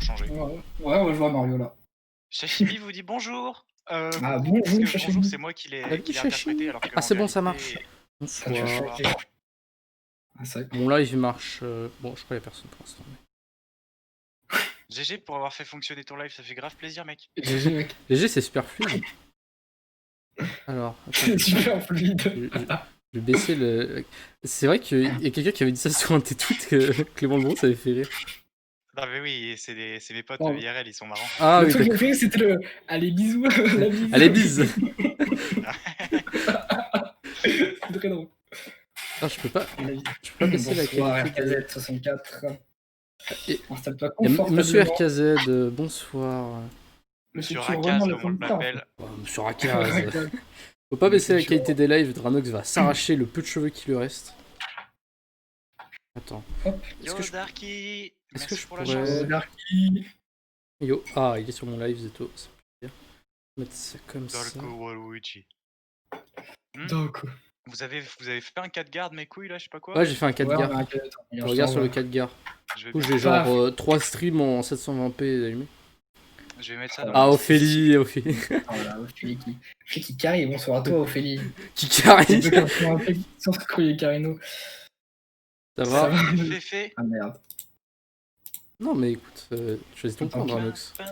changer. Ouais, ouais, je vois Mario là. Sashimi vous dit bonjour. Ah Coucou, bonjour, parce que bonjour, Sashimi. c'est moi qui Salut l'ai interprété, Chachi. alors Ah qu'en c'est bon, ça marche. réalité... Ça, tu as Bonsoir. choqué. Ah, c'est vrai. Mon live marche. Bon, je crois qu'il y a personne pour l'instant. GG pour avoir fait fonctionner ton live, ça fait grave plaisir, mec. GG, mec. GG, c'est super fluide. Alors, attends, C'est super fluide. je vais baisser le. C'est vrai qu'il y a quelqu'un qui avait dit ça sur un de tes tweets que Clément Lebron, ça avait fait rire. Non mais oui, c'est mes potes Oh. IRL, ils sont marrants. Ah Le oui, truc d'accord. préféré, c'était le. Allez, bisous. La bise. Allez, bise. C'est très drôle. Ah, je peux pas baisser la Bonsoir, qualité. de- RKZ64. Et- Installe pas Il y a confortablement. Monsieur RKZ, bonsoir. Monsieur futur Rakaz, Romain comme on Lafontaine. l'appelle. Oh, Monsieur Rakaz. Faut pas baisser la qualité des lives, Dranox va s'arracher le peu de cheveux qui lui reste. Attends. Est-ce Yo que je... Darky, est-ce que merci je pour la pourrais- chance. Darky. Yo, ah, il est sur mon live, Zeto. Ça peut dire. Mettre ça comme ça. Darko Waluigi. Donc. Vous avez fait un 4 garde mes couilles là, je sais pas quoi. Ouais, j'ai fait un 4 Ouais, gars. on a un quête. Je regarde sur le 4 gars. Je vais, Du coup, mettre, j'ai genre 3 streams en 720p allumés. je vais mettre ça dans Ah, la Ophélie, Ophélie. Voilà, Ophélie qui carry. Bonsoir à toi, Ophélie. Qui carry. Sans se croyer Carino. Ça Ça va va. Féfé. Ah merde. Non, mais écoute, choisis ton camp, Dranox. Tu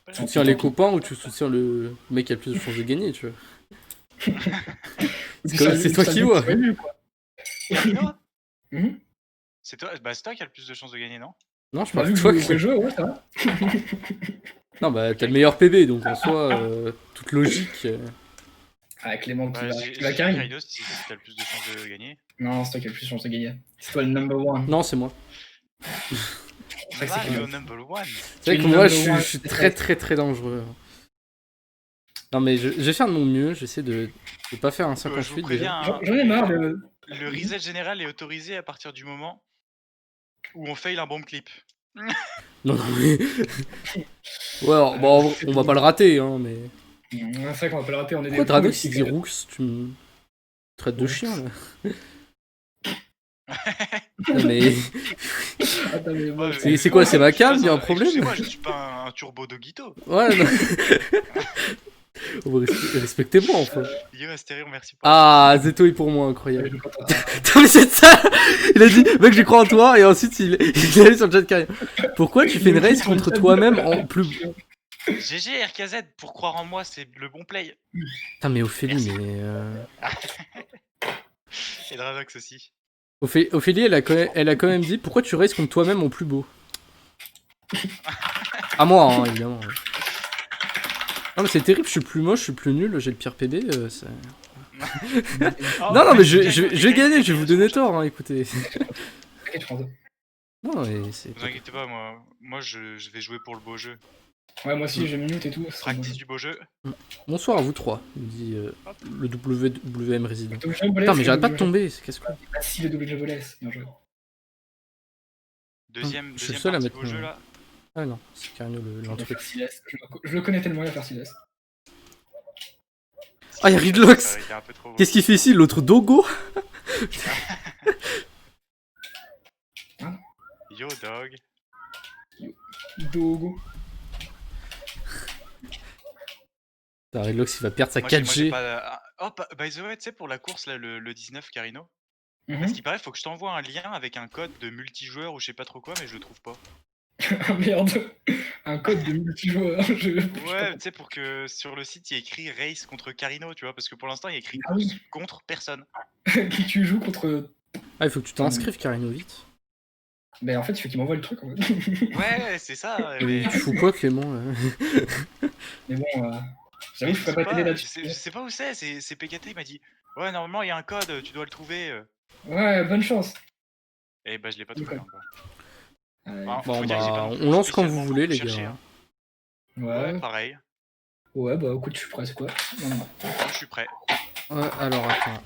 Tant soutiens pis, les tant pis. copains ou tu soutiens le mec qui a le plus de chances de gagner, tu vois. Ça, C'est toi ça, qui ça, vois. c'est mieux, quoi. Carino Mhm. C'est toi qui as le plus de chances de gagner, non? Non, je Bah, parle vu de que toi. je joue au jeu, ouais, ça va. Non, bah, t'as le meilleur PB, donc en soi, toute logique. Ah, Clément Bah, qui va carry. Carino, si t'as le plus de chances de gagner. Non, c'est toi qui as le plus de chance de gagner. C'est toi le number one. Non, c'est moi. C'est vrai que c'est Mario Clément. number one. C'est vrai Tu que es moi, number one, je suis c'est très ça. très très dangereux. Non, mais je vais faire de mon mieux. J'essaie de pas faire un Je vous 58 préviens, déjà. hein, J'en ai marre de. le reset général est autorisé à partir du moment où on fail un bomb clip. Non, non, mais. Ouais, alors, bon, on va pas le rater, hein, mais. C'est vrai qu'on va pas le rater, on est Pourquoi des Dranox pros il ici, dit Rooks, tu me traites de Rooks. chien là? Non, mais. Attends, mais moi, Ouais, C'est quoi, c'est ma cam, je suis y a pas un problème? Excusez-moi, je suis pas un turbo Dogito. Ouais, non. Oh, respectez-moi enfin. Yo Astério, merci pour Ah, Zeto est pour moi, je incroyable. suis content. Putain, mais c'est ça! Il a dit, mec, je crois en toi, et ensuite il est allé sur le chat carré. Pourquoi tu fais une race contre toi-même en plus. GG RKZ, pour croire en moi, c'est le bon play. Putain, mais Ophélie, Merci. mais. Et Dranox aussi. Ophélie, elle a quand même dit, pourquoi tu races contre toi-même en plus beau? À moi, hein, évidemment. Ouais. Non, mais c'est terrible, je suis plus moche, je suis plus nul, j'ai le pire PB. Non, mais je vais gagner, je vais vous donner tort, hein, écoutez. T'inquiète, je prends deux. Non, mais c'est. Vous inquiétez pas, moi je vais jouer pour le beau jeu. Ouais, moi aussi, j'ai minute et tout. c'est Practice bon. du beau jeu. Bonsoir à vous trois, il me dit le WM résident. Donc, je me Putain, mais blesse, j'arrête pas je- de tomber, c'est casse-quoi. Ah si, le double blesse. Bien joué. Deuxième je suis le seul à partie mettre beau jeu mon- là. Ah non, c'est Carino Il va l'intrus. faire Silas. Je le connais tellement, il va faire Silas. Ah, y'a Ridlox! Ça aurait été un peu trop beau. Qu'est-ce qu'il fait ici, l'autre Dogo? Yo dog. Dogo. Putain, Ridlox il va perdre sa Moi, j'ai 4G. pas... Oh, by the way, tu sais, pour la course là, le 19 Carino, Mhm. parce qu'il paraît, faut que je t'envoie un lien avec un code de multijoueur ou je sais pas trop quoi, mais je le trouve pas. Ah merde. Un code de multijoueur. Ouais, tu sais, pour que sur le site il y ait écrit race contre Carino, tu vois, parce que pour l'instant il y a écrit Ah oui. contre personne. Qui tu joues contre. Ah, il faut que tu t'inscrives, Carino, vite. Ben en fait, il faut qu'il m'envoie le truc en fait. Ouais, c'est ça. Mais... Tu fous quoi, Clément là? Mais bon, j'avoue, je Je pourrais sais pas t'aider pas, là-dessus. je sais pas où c'est PKT, il m'a dit ouais, normalement il y a un code, tu dois le trouver. Ouais, bonne chance. Et bah je l'ai pas trouvé Ok. encore. Ouais, Ah, Bon, faut dire que j'ai pas bah, non plus on lance quand vous spécialement voulez, beaucoup les cherché, gars. hein. ouais. Ouais, pareil. Ouais, bah écoute, je suis prêt, c'est quoi? Non, non. Moi, je suis prêt. Ouais, alors attends.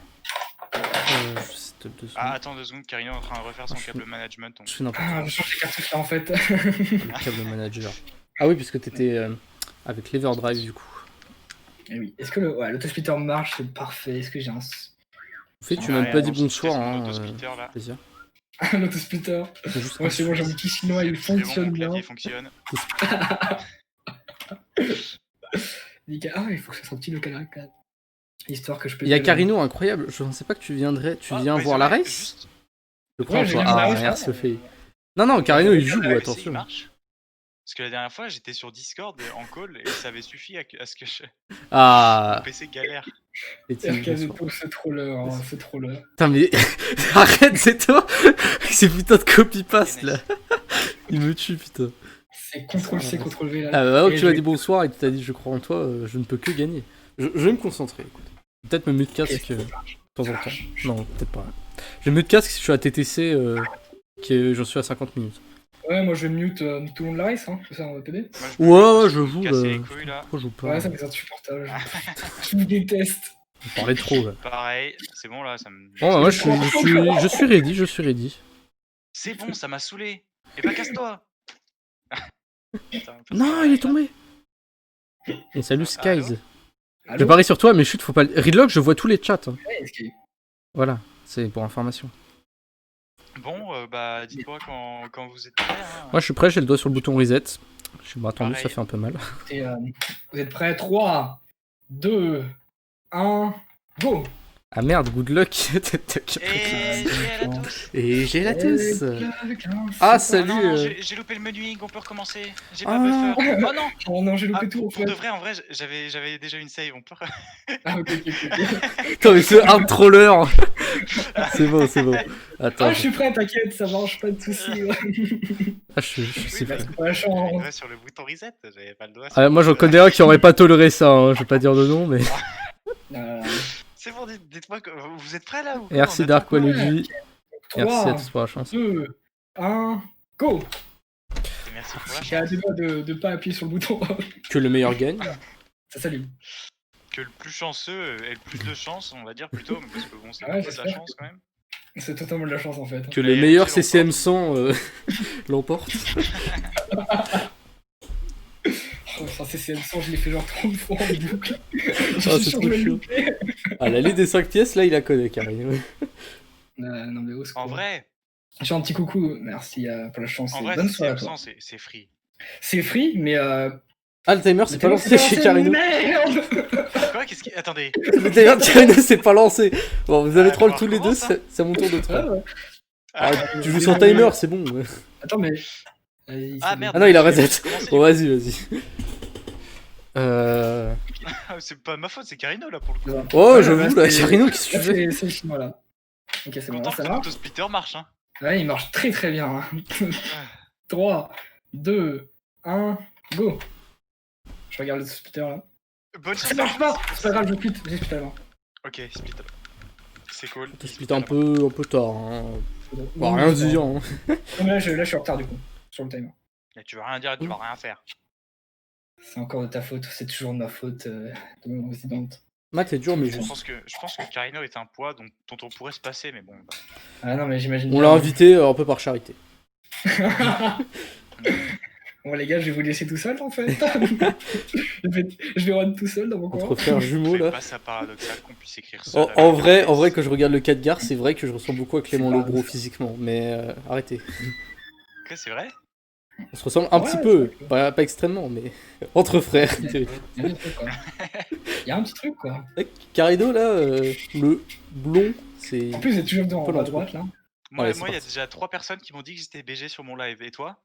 Je stop 2 secondes. Ah, attends 2 secondes, Carino est en train de refaire son câble management. donc- Je fais n'importe Ah, quoi. je change les cartouches là en fait. Le câble manager. Ah oui, puisque t'étais avec l'Everdrive du coup. Eh oui. Est-ce que l'autosplitter marche? C'est parfait. Est-ce que j'ai un. En fait, tu Ouais, m'as même pas dit bon, bonsoir, c'est mon hein. autosplitter, là. Plaisir. L'autosplitter. C'est juste Ouais, c'est bon, j'ai mon petit chinois, il C'est bon, fonctionne mon bien. clavier fonctionne. Nickel. Ah, il faut que ça soit un petit local arcade. Histoire que je peux. Il y a Carino, incroyable. Je pensais pas que tu viendrais. Tu viens voir la race Juste... Je crois, Ouais, je toi. viens voir la Ah, race, regarde hein. ce fait. Non, Carino, il joue, Il attention. marche. Parce que la dernière fois, j'étais sur Discord en call et ça avait suffi à ce que mon Ah, PC galère. RKZO, c'est troller, hein, c'est troller. putain, mais arrête, c'est toi. Ces putains de copy-paste là. Il me tue, putain. C'est CTRL-C, CTRL-V là. Ah, bah, Et tu m'as je- dit bonsoir et tu t'as dit je crois en toi, je ne peux que gagner. Je vais me concentrer, écoute. Peut-être me mute casque de temps en temps. Non, peut-être pas. Je vais mute casque si je suis à TTC, j'en suis à 50 minutes. Ouais, moi je vais mute tout le long de la race, hein, c'est ça, on va PD. Ouais, je joue. Casser les couilles là. Pourquoi je joue pas Ouais, ça m'est insupportable. Je vous déteste. On parlait trop là. Pareil, c'est bon là, ça me. Bon, bah, moi je suis ready. C'est bon, ça m'a saoulé. Et bah casse-toi. Putain, Non, il est tombé. Et salut Allô Skies. Allô. Je parie sur toi, mais chut, faut pas. Readlock, je vois tous les chats. Hein. Ouais, escape. Voilà, c'est pour information. Bon, bah dites-moi quand vous êtes prêts. Hein. Moi je suis prêt, j'ai le doigt sur le bouton reset. Je m'ai attendu, Pareil. ça fait un peu mal. Et, vous êtes prêts? 3, 2, 1, go! Ah merde, good luck. Et j'ai à la tous. Et j'ai la tous. Ah, Ah, Oh salut. non, j'ai loupé le menuing, on peut recommencer. J'ai pas Ah. buffer. Oh non. Oh non, j'ai loupé Ah, tout en pour fait. de vrai, en vrai, j'avais déjà une save, on peut. Ah, ok. Attends, mais ce hard troller. C'est bon, c'est bon. Attends. Ah, je suis prêt, t'inquiète, ça marche, pas de soucis. Ouais. Ah, je sais pas. parce C'est pas la chance. J'avais le doigt sur le bouton reset, j'avais pas le doigt. Ah, moi j'en connais un qui aurait pas toléré ça, hein. Je vais pas dire de nom, mais. C'est bon, dites-moi, vous êtes prêts là ou quoi? Merci On attend Dark quoi? Waluigi. Merci à 3, tous pour la chance. 2, 1, go! Et merci pour la J'ai à chance. deux doigts de pas appuyer sur le bouton. Que le meilleur gagne. Ça s'allume. Que le plus chanceux ait le plus de chance, on va dire plutôt, mais parce que bon, c'est Ouais, pas de la j'espère. chance quand même. C'est totalement de la chance en fait. Que le Et meilleur qui CCM 100 l'emporte. Oh, ça, c'est CM100, je l'ai fait genre 30 fois en boucle. Ah, c'est trop chaud. Ah, la liste des 5 pièces, là, il la connaît, carrément. Non, mais au secours. En vrai, Je fais un petit coucou, merci pour la chance. en et vrai, bonne soirée à toi. CM100, c'est free. C'est free, mais. Ah, le timer, c'est pas lancé chez Carino. Merde. Quoi? Qu'est-ce qui. Attendez. Le timer de Carino, c'est pas lancé. Bon, vous avez Ah, troll alors, tous les comment deux, ça c'est à mon tour de Ouais, troll. ouais. Ah, tu joues sans timer, c'est bon. Ouais. Attends, mais. Vas-y, Ah c'est merde. Ah non, il a j'ai reset. commencé, Bon, vas-y. C'est pas ma faute, c'est Carino là pour le coup. bon. Oh, Ouais, j'avoue, là, là, c'est- Carino, qu'est-ce que là, tu fais c'est le chinois là. Ok, c'est bon, Content ça que marche. l'autosplitter marche, hein. Ouais, il marche très très bien. Hein. 3, 2, 1, go! Je regarde le splitter là. Bonne chance. Ça marche pas! C'est pas grave, je quitte, j'ai split avant. Ok, split. C'est cool. T'as split un peu tard. Hein. Bon, rien dire. Hein. Non, mais là, je suis en retard du coup, sur le timer. Et tu vas rien dire, tu vas rien faire. C'est encore de ta faute, c'est toujours de ma faute, de mon résidente. Matt, t'es dur, mais Je juste. pense que Carino est un poids dont on pourrait se passer, mais bon. bah. Ah non, mais j'imagine On bien. l'a invité un peu par charité. Bon, les gars, je vais vous laisser tout seul en fait. je vais run tout seul dans mon coin. Entre frères jumeaux, C'est là. pas ça paradoxal qu'on puisse écrire ça. En vrai, quand je regarde le 4 gare, c'est vrai que je ressemble beaucoup à Clément C'est pas Lobro vrai. physiquement, mais arrêtez. Ok, c'est vrai. On se ressemble un Ouais, petit c'est peu, vrai que- pas extrêmement, mais entre frères. Il y a un petit truc, quoi. Il y a un petit truc quoi. Carino, là, le blond, c'est. En plus, vous êtes toujours dans Pas à loin, droite là. Moi, Allez, c'est il y a parti. déjà 3 personnes qui m'ont dit que j'étais BG sur mon live. Et toi?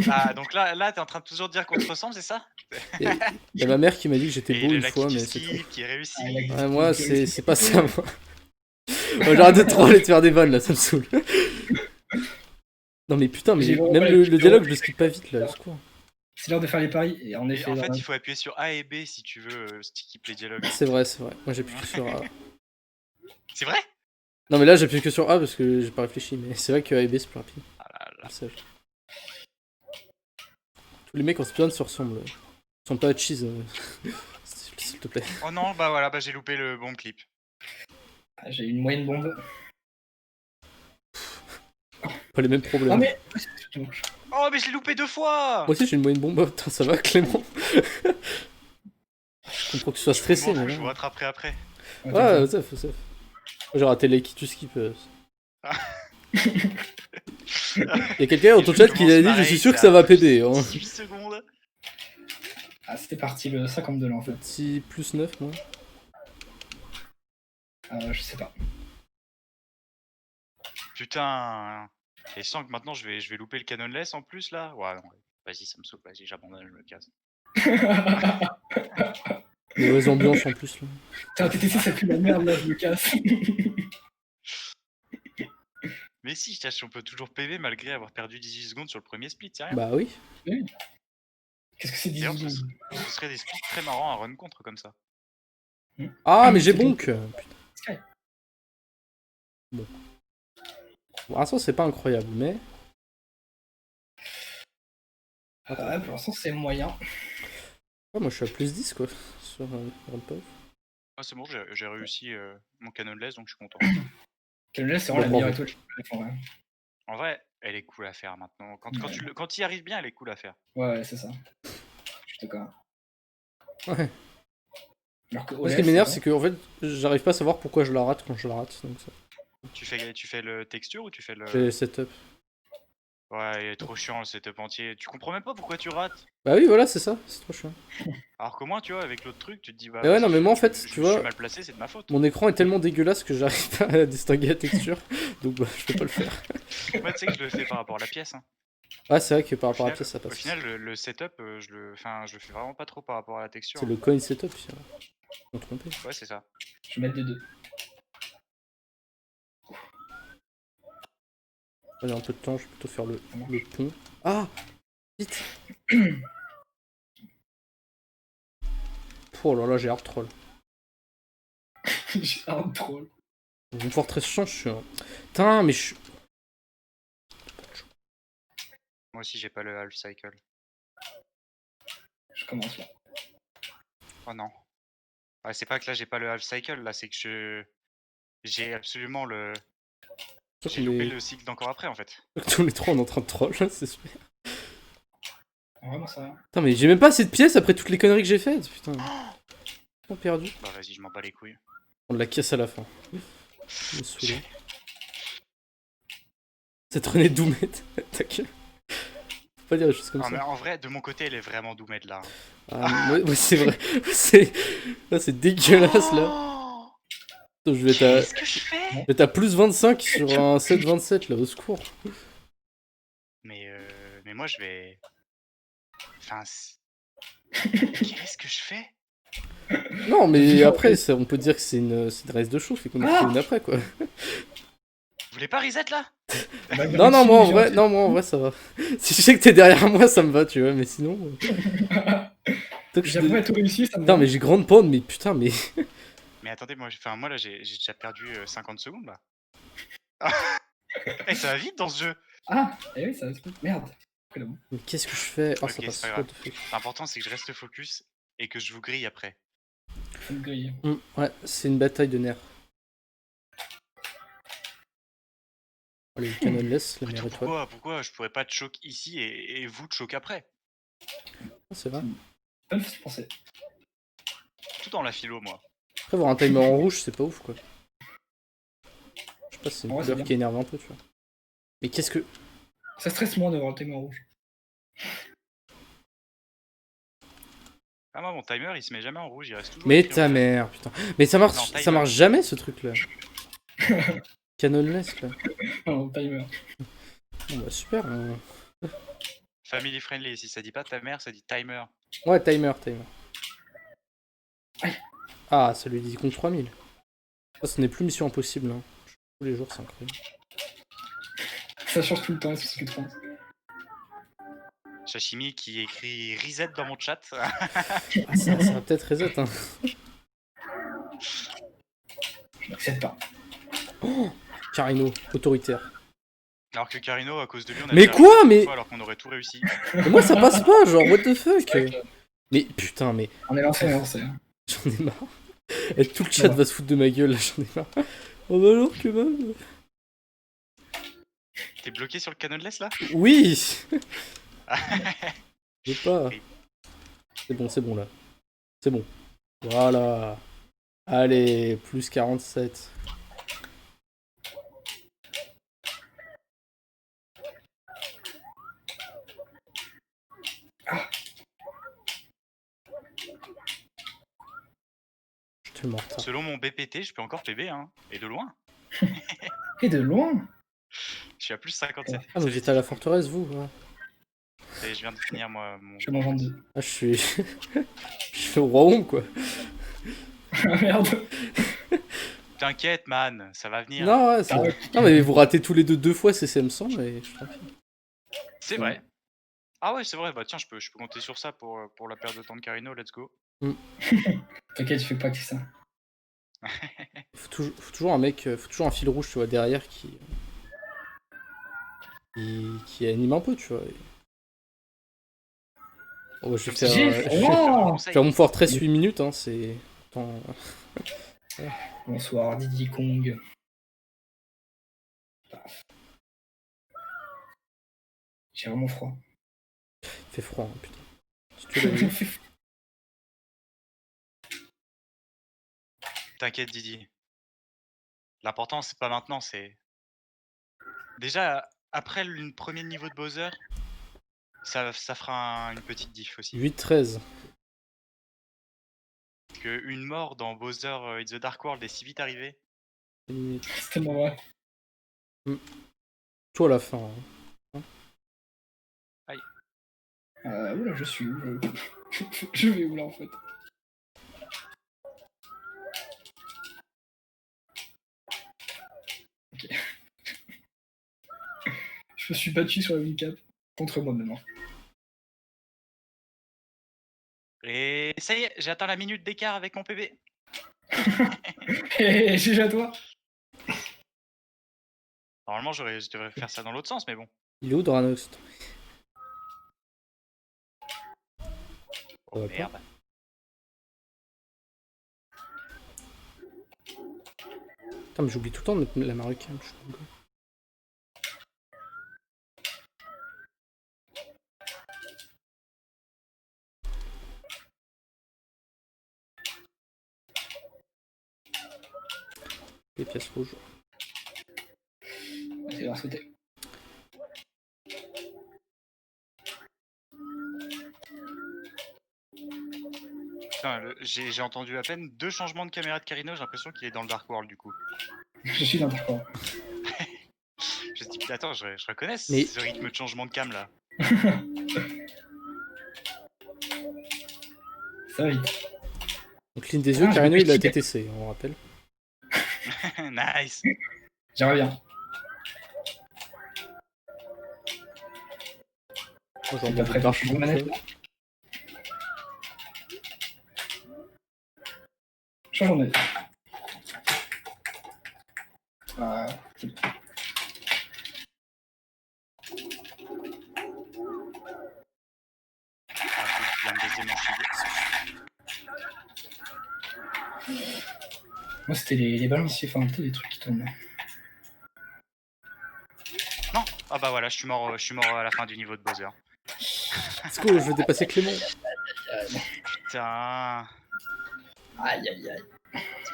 Ah, donc là, t'es en train de toujours dire qu'on se ressemble, c'est ça? Il y a ma mère qui m'a dit que j'étais Et beau il une la fois, qui mais c'est tout. skip, qui réussit. Ah, il a- Ouais, moi, c'est pas ça, moi. Moi, j'arrête de troller et de faire des vannes, là, ça me saoule. Non, mais putain, mais J'ai vraiment même pas le l'habitude de dialogue, je regarder. le skip pas vite, là, au secours. C'est l'heure de faire les paris. Et en Et effet, en fait, là, il faut appuyer sur A et B si tu veux skip les dialogues. C'est vrai. Moi, j'appuie que sur A. C'est vrai? Non, mais là, j'appuie que sur A parce que j'ai pas réfléchi, mais c'est vrai que A et B, c'est plus rapide. Ah là là. C'est sage. Tous les mecs en speedrun se ressemblent. Ils sont pas cheese, s'il te plaît. Oh non, bah voilà, bah j'ai loupé le bon clip. j'ai une moyenne bombe. Pas les mêmes problèmes. Ah, mais. Oh, mais je l'ai loupé 2 fois! Moi aussi, j'ai une moyenne bombe. Putain, ça va, Clément? Je comprends que tu sois stressé, Bon, mais je vous là. rattraperai après. Ouais, safe. J'ai raté les qui tu skip. Y'a quelqu'un dans ton chat qui a dit je suis sûr que ça va péder. Hein. 18 secondes. Ah, c'était parti le 52 là en fait. Petit plus 9, moi. Je sais pas. Putain. Et sans que maintenant je vais louper le canonless en plus là. Ouais, non. Vas-y, ça me saoule. Vas-y, j'abandonne, je me casse. Mauvaise ambiance en plus là. Putain, TTC ça pue la merde là, je me casse. Mais si, on peut toujours PV malgré avoir perdu 18 secondes sur le premier split, c'est rien. Bah oui. Qu'est-ce que c'est D'ailleurs, 18 ce serait des splits très marrants à run contre comme ça. Ah, mais j'ai C'est bonk. Ouais. Bon. Pour l'instant, c'est pas incroyable, mais. Ouais, pour l'instant c'est moyen. Ouais, moi je suis à plus 10 quoi. Sur Ramp-Up. Ah, c'est bon, j'ai réussi mon canonless donc je suis content. Quel jeu, c'est vraiment la Bon, meilleure bravo. étoile. En vrai. En vrai, elle est cool à faire maintenant. Quand tu y arrives bien, elle est cool à faire. Ouais, c'est ça. Je suis d'accord. Ouais. Alors que Moi, ce OLS, qui m'énerve, c'est c'est que en fait, j'arrive pas à savoir pourquoi je la rate quand je la rate. Donc ça. Tu fais le texture ou tu fais le... J'ai setup. Ouais, il est trop chiant le setup entier. Tu comprends même pas pourquoi tu rates. Bah oui, voilà, c'est ça. C'est trop chiant. Alors qu'au moins, tu vois, avec l'autre truc, tu te dis, bah, Mais ouais, vas-y, non, mais moi, en fait, je tu me vois, suis mal placé, c'est de ma faute. mon écran est tellement dégueulasse que j'arrive pas à distinguer la texture. Donc bah, je peux pas le faire. Moi, tu sais que je le fais par rapport à la pièce. Hein. Ah, c'est vrai que par Au rapport à la final, pièce, ça au passe. final, le setup, je le fais vraiment pas trop par rapport à la texture. C'est hein. le coin setup, si on trompé. Ouais, c'est ça. Je vais mettre des deux. J'ai un peu de temps, je vais plutôt faire le pont. Ah, vite. Oh là là, j'ai hard troll. J'ai un troll. Une forteresse chance, je suis un... Putain, mais je suis... Moi aussi, j'ai pas le half cycle. Je commence là. Oh non. Ouais, c'est pas que là, j'ai pas le half cycle, là, c'est que j'ai absolument le... J'ai loupé le cycle d'encore après, en fait. Tous les trois, on est en train de troll, c'est super. Vraiment ça. Putain, mais j'ai même pas assez de pièces après toutes les conneries que j'ai faites, putain. Pas perdu. Bah vas-y, je m'en bats les couilles. On la casse à la fin. Je me saoule. Cette René Doumet, ta gueule. Faut pas dire des choses comme Ah, ça. mais en vrai, de mon côté, elle est vraiment doumette là. Ah, ouais, c'est vrai. C'est dégueulasse là. Oh, Attends, je vais être à... qu'est-ce que je fais? Je vais être à plus 25 sur un 7-27 là, au secours. Mais moi, je vais... Enfin... Qu'est-ce que je fais? Non, mais après, on peut dire que c'est une race de chauffe et qu'on a fait une après quoi. Vous voulez pas reset là? Non, moi en vrai, ça va. Si je sais que t'es derrière moi, ça me va, tu vois, mais sinon. J'avoue, à tout réussi, ça me Putain, va. mais j'ai grande pente, mais putain, mais. Mais attendez, moi là, j'ai déjà perdu 50 secondes là. Eh, ça va vite dans ce jeu. Ah, eh oui, ça va se faire. Merde. Mais qu'est-ce que je fais? Oh, Ok, ça passe. c'est pas What grave. the fuck. L'important, c'est que je reste focus et que je vous grille après. Faut me griller. Ouais, c'est une bataille de nerfs. Allez, le canonless, la meilleure étoile. Pourquoi je pourrais pas te choc ici et vous te choc après? Ah, c'est vrai. Pas le fait penser. Tout dans la philo, moi. Après, voir un timer en rouge, c'est pas ouf quoi. Je sais pas si c'est une Ouais, c'est couleur bien. qui énerve un peu, tu vois. Mais qu'est-ce que. Ça stresse moins d'avoir le timer rouge. Ah, moi, mon timer, il se met jamais en rouge, il reste toujours Mais écrit en ta vert. mère, putain. Mais ça marche, Non, ça timer. marche jamais ce truc là. Canonless là. Non, timer. Bon bah super. Family friendly, si ça dit pas ta mère, ça dit timer. Ouais, timer. Aïe. Ah, ça lui dit contre 3000. Ça, ce n'est plus mission impossible. Hein. Tous les jours, c'est incroyable. Ça change tout le temps, c'est ce que tu penses. Sashimi qui écrit reset dans mon chat. Ah, ça va peut-être reset. Hein. Je n'accepte pas. Oh, Carino, autoritaire. Alors que Carino, à cause de lui, on a Mais déjà quoi, reset mais- une fois alors qu'on aurait tout réussi. Mais moi, ça passe pas, genre, what the fuck. Mais putain, mais On est lancé. j'en ai marre. Et tout le chat va se foutre de ma gueule, là, j'en ai marre. Oh bah alors, que même. T'es bloqué sur le canonless là? Oui. Je veux pas. C'est bon là. C'est bon. Voilà. Allez, plus 47. tellement en retard. Selon mon BPT, je peux encore PB, hein. Et de loin. Et de loin. Je suis à plus 57. Ah, mais vous êtes à la forteresse, vous ouais. Et je viens de finir, moi, mon... Je suis en 22. Ah, je suis... je suis au royaume, quoi. Ah merde. T'inquiète, man, ça va venir. Non, ouais, c'est... Ah ouais. Non, mais vous ratez tous les deux fois CCM 100, et je suis tranquille. C'est vrai. Ah ouais, c'est vrai. Bah tiens, je peux compter sur ça pour la perte de temps de Carino. Let's go. T'inquiète, je fais pas que ça. Faut toujours un mec, faut toujours un fil rouge, tu vois, derrière qui anime un peu, tu vois. Bon, bah, je vais faire mon fortress 8 minutes, hein, c'est... Attends... Bonsoir Diddy Kong. J'ai vraiment froid. Il fait froid, hein, putain. Si tu l'as vu. T'inquiète, Didi. L'important, c'est pas maintenant, c'est... Déjà, après le premier niveau de Bowser, ça fera une petite diff aussi. 8-13. Parce qu'une mort dans Bowser It's the Dark World est si vite arrivée. C'est tellement vrai. Tout à la fin. Hein. Oula, je suis où je vais où là en fait? Ok. Je me suis battu sur la wingcap contre moi-même. Et ça y est, j'ai atteint la minute d'écart avec mon PB. Hé, GG à toi. Normalement, je devrais faire ça dans l'autre sens, mais bon. Il est où Dranost? Oh merde. Putain, mais j'oublie tout le temps de mettre la marucane. Les pièces rouges. C'est leur sauter. Putain, j'ai entendu à peine 2 changements de caméra de Carino, j'ai l'impression qu'il est dans le Dark World du coup. Je suis dans le corps. Je me dis, attends, je reconnais Mais... ce rythme de changement de cam là. Ça va vite. Donc cligne des yeux, Carino il a TTC, on rappelle. Nice. J'aimerais bien. Moi T'es pas prêt pour changer de manette là? Changeons de manette. C'est bon. Moi c'était les balanciers, enfin les trucs qui tournent là. Non. Ah bah voilà, je suis mort à la fin du niveau de Bowser. Let's go, je vais dépasser Clément. Putain. Aïe aïe aïe.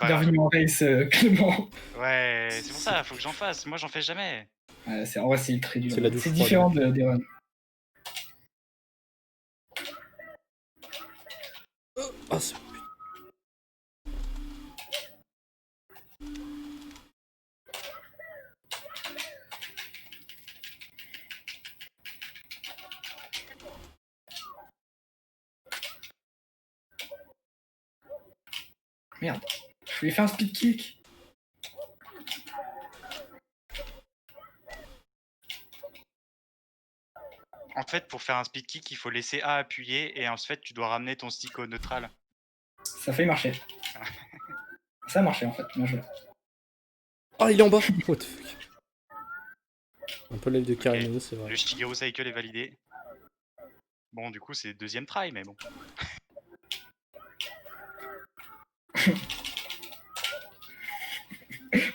Bienvenue en race, Clément. Ouais, c'est pour ça, faut que j'en fasse. Moi, j'en fais jamais. En vrai, c'est très dur. C'est différent des runs. Ah, c'est... Merde. Je lui ai fait un speed kick. En fait, pour faire un speed kick, il faut laisser A appuyer et ensuite tu dois ramener ton stick au neutral. Ça a failli marcher. Ça a marché en fait, bien joué. Ah, il est en bas. What the fuck. Un peu l'œil de Carino, okay. C'est vrai. Le Shigeru Cycle est validé. Bon, du coup, c'est deuxième try, mais bon.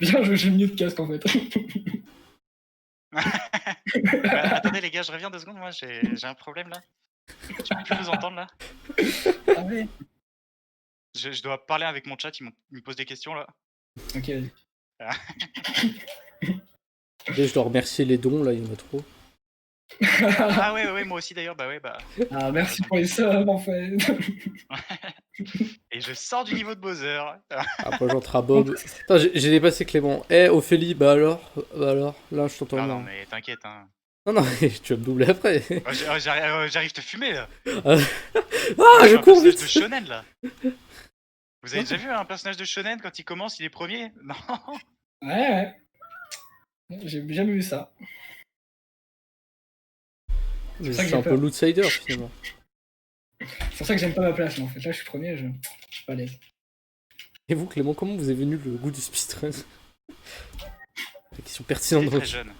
Bien joué, j'ai mieux de casque en fait. Attendez les gars, je reviens 2 secondes, moi j'ai un problème là. Tu peux plus vous entendre là? Ah ouais. Je dois parler avec mon chat, il me pose des questions là. Ok, vas-y. Je dois remercier les dons là, il y en a trop. Ah ouais, ouais, moi aussi d'ailleurs, bah ouais, bah. Ah, merci pour les subs, en fait. Et je sors du niveau de Bowser. Après, j'entre à Bob. Attends, j'ai dépassé Clément. Eh, Ophélie, bah alors? Bah alors? Là, je t'entends Non, non, bien. mais t'inquiète, hein. Non, non, tu vas me doubler après. J'arrive te fumer là. Ah, Moi, je je suis un cours personnage de vite! shonen là. Vous avez déjà vu un personnage de shonen quand il commence, il est premier? Non. Ouais, ouais. J'ai jamais vu ça. Mais C'est je pour ça que suis j'ai un peu peur. l'outsider finalement. C'est pour ça que j'aime pas ma place, moi, en fait. Là, je suis premier, je suis pas à l'aise. Et vous, Clément, comment vous est venu le goût du speedrun? La question pertinente C'était dans le très chat. jeune.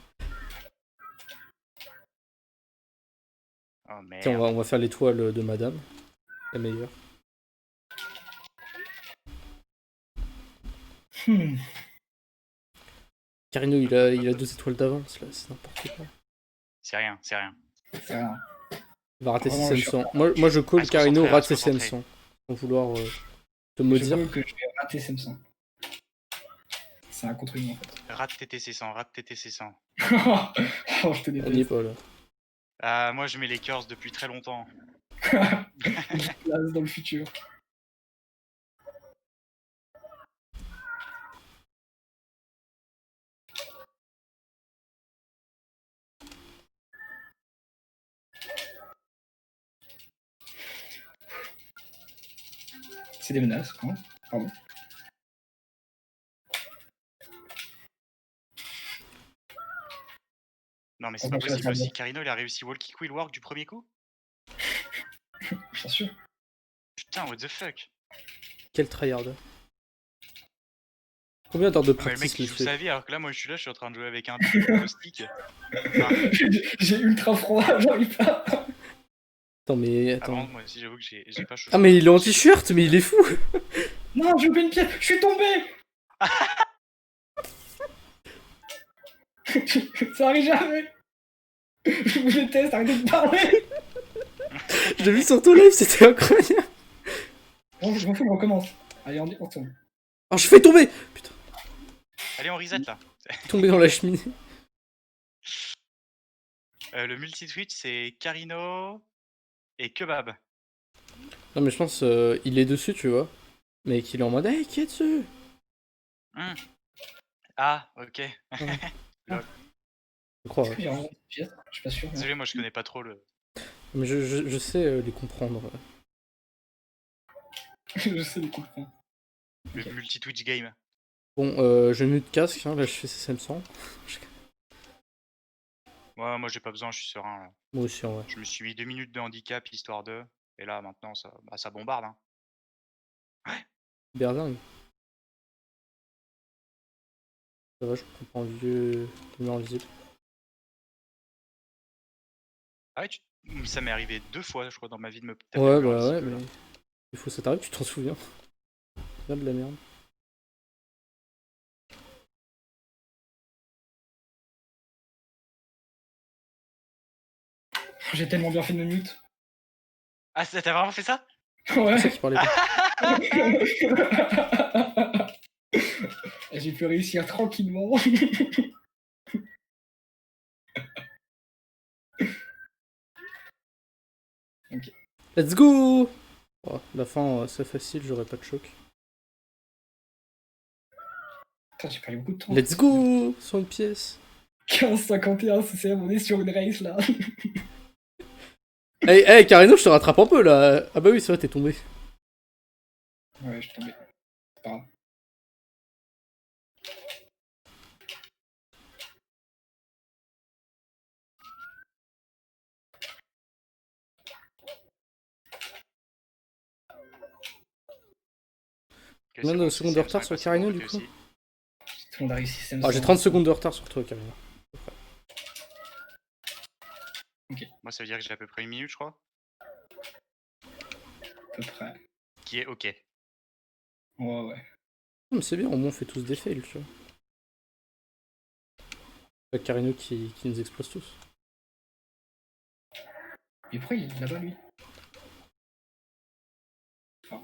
Oh Tiens, merde. on va faire l'étoile de madame. La meilleure. Hmm. Carino, il a 2 étoiles d'avance là, c'est n'importe quoi. C'est rien, c'est rien. C'est rien. Il va rater ses Vraiment, je suis... SM100. Moi je À call se Carino concentrer, à rate se ses concentrer. SM100. Sans vouloir te Je maudire. veux que je vais rater Simpson. C'est un contre-humain, en fait. Rate TTC 100, rate TTC 100. Oh, je te On y est déteste. pas là. Ah, moi je mets les curses depuis très longtemps. Je place dans le futur. C'est des menaces, hein. Pardon. Non mais c'est On pas va faire possible ça aussi. bien. Carino il a réussi Walkie Quill Work du premier coup? Bien sûr. Putain, what the fuck? Quel tryhard. Combien d'heures de Ah, mais le mec practice il le joue fait? sa vie alors que là moi je suis en train de jouer avec un stick. Enfin, J'ai ultra froid, j'arrive pas. Attends, mais avant attends. moi aussi j'avoue que j'ai pas chaud. Ah, mais il est en t-shirt, mais il est fou! Non, j'ai oublié une pièce, je suis tombé. Ça arrive jamais. Je vous déteste, arrêtez de parler. Je l'ai vu sur ton live, c'était incroyable! Bon, je m'en fous, on recommence. Allez, on tourne. Alors je fais tomber! Putain, Allez on reset là. tomber dans la cheminée. Le multi-twitch c'est Carino et Kebab. Non, mais je pense il est dessus, tu vois. Mais qu'il est en mode, hey, qui est dessus? Ah, ok. Je crois, Est-ce ouais. que j'ai vraiment une pièce? Je suis pas sûr. Désolé, moi je connais pas trop le. Mais je sais les comprendre. Je sais les comprendre. Le Ok. multi-twitch game. Bon, je mute casque, hein, là je fais CSM100. Moi j'ai pas besoin, je suis serein là. Moi aussi, en vrai. Je me suis mis 2 minutes de handicap histoire de. Et là maintenant ça bombarde. Hein. Berlingue. Ça va, je comprends un vieux numéro invisible. Ah ouais, ça m'est arrivé 2 fois, je crois, dans ma vie de me taper Ouais, le mur bah ouais, invisible, là. mais. Il faut que ça t'arrive, tu t'en souviens. Regarde de la merde. J'ai tellement bien fait de me mute. Ah, t'as vraiment fait ça? C'est pour ça Ouais. qu'il parlait pas. J'ai pu réussir tranquillement. Ok. Let's go! Oh, la fin, c'est facile, j'aurais pas de choc. Putain, j'ai perdu beaucoup de temps. Let's go! Sur une pièce. 15,51 CCM, on est sur une race là. Hey, hey, Carino, je te rattrape un peu là. Ah bah oui, c'est vrai, t'es tombé. Ouais, je suis tombé. C'est pas grave. Ok, Combien c'est de bon, secondes de CCM100 retard est sur passé Carino pour du Rudy coup? aussi. Tout le monde a réussi CCM. Ah, j'ai 30 secondes de retard sur toi, Carino. Moi ça veut dire que j'ai à peu près 1 minute, je crois. À peu près. Qui est ok. Ouais, ouais. Mais c'est bien, au moins on fait tous des fails, tu vois. Pas Carino qui nous explose tous. Mais pourquoi il est là-bas lui? Enfin,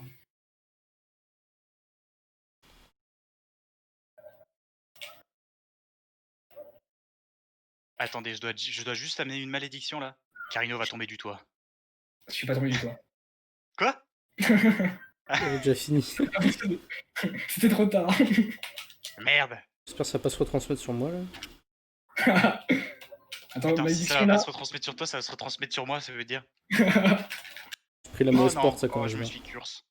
Attendez, je dois juste amener une malédiction là. Carino va tomber du toit. Je suis pas tombé du toit. Quoi? J'avais déjà fini. C'était trop tard. Merde! J'espère que ça va pas se retransmettre sur moi là. Attends, Attends, si ça malédiction va là. pas se retransmettre sur toi, ça va se retransmettre sur moi, ça veut dire. J'ai pris la Oh mauvaise non! porte, ça Oh, commence je me bien. suis curse.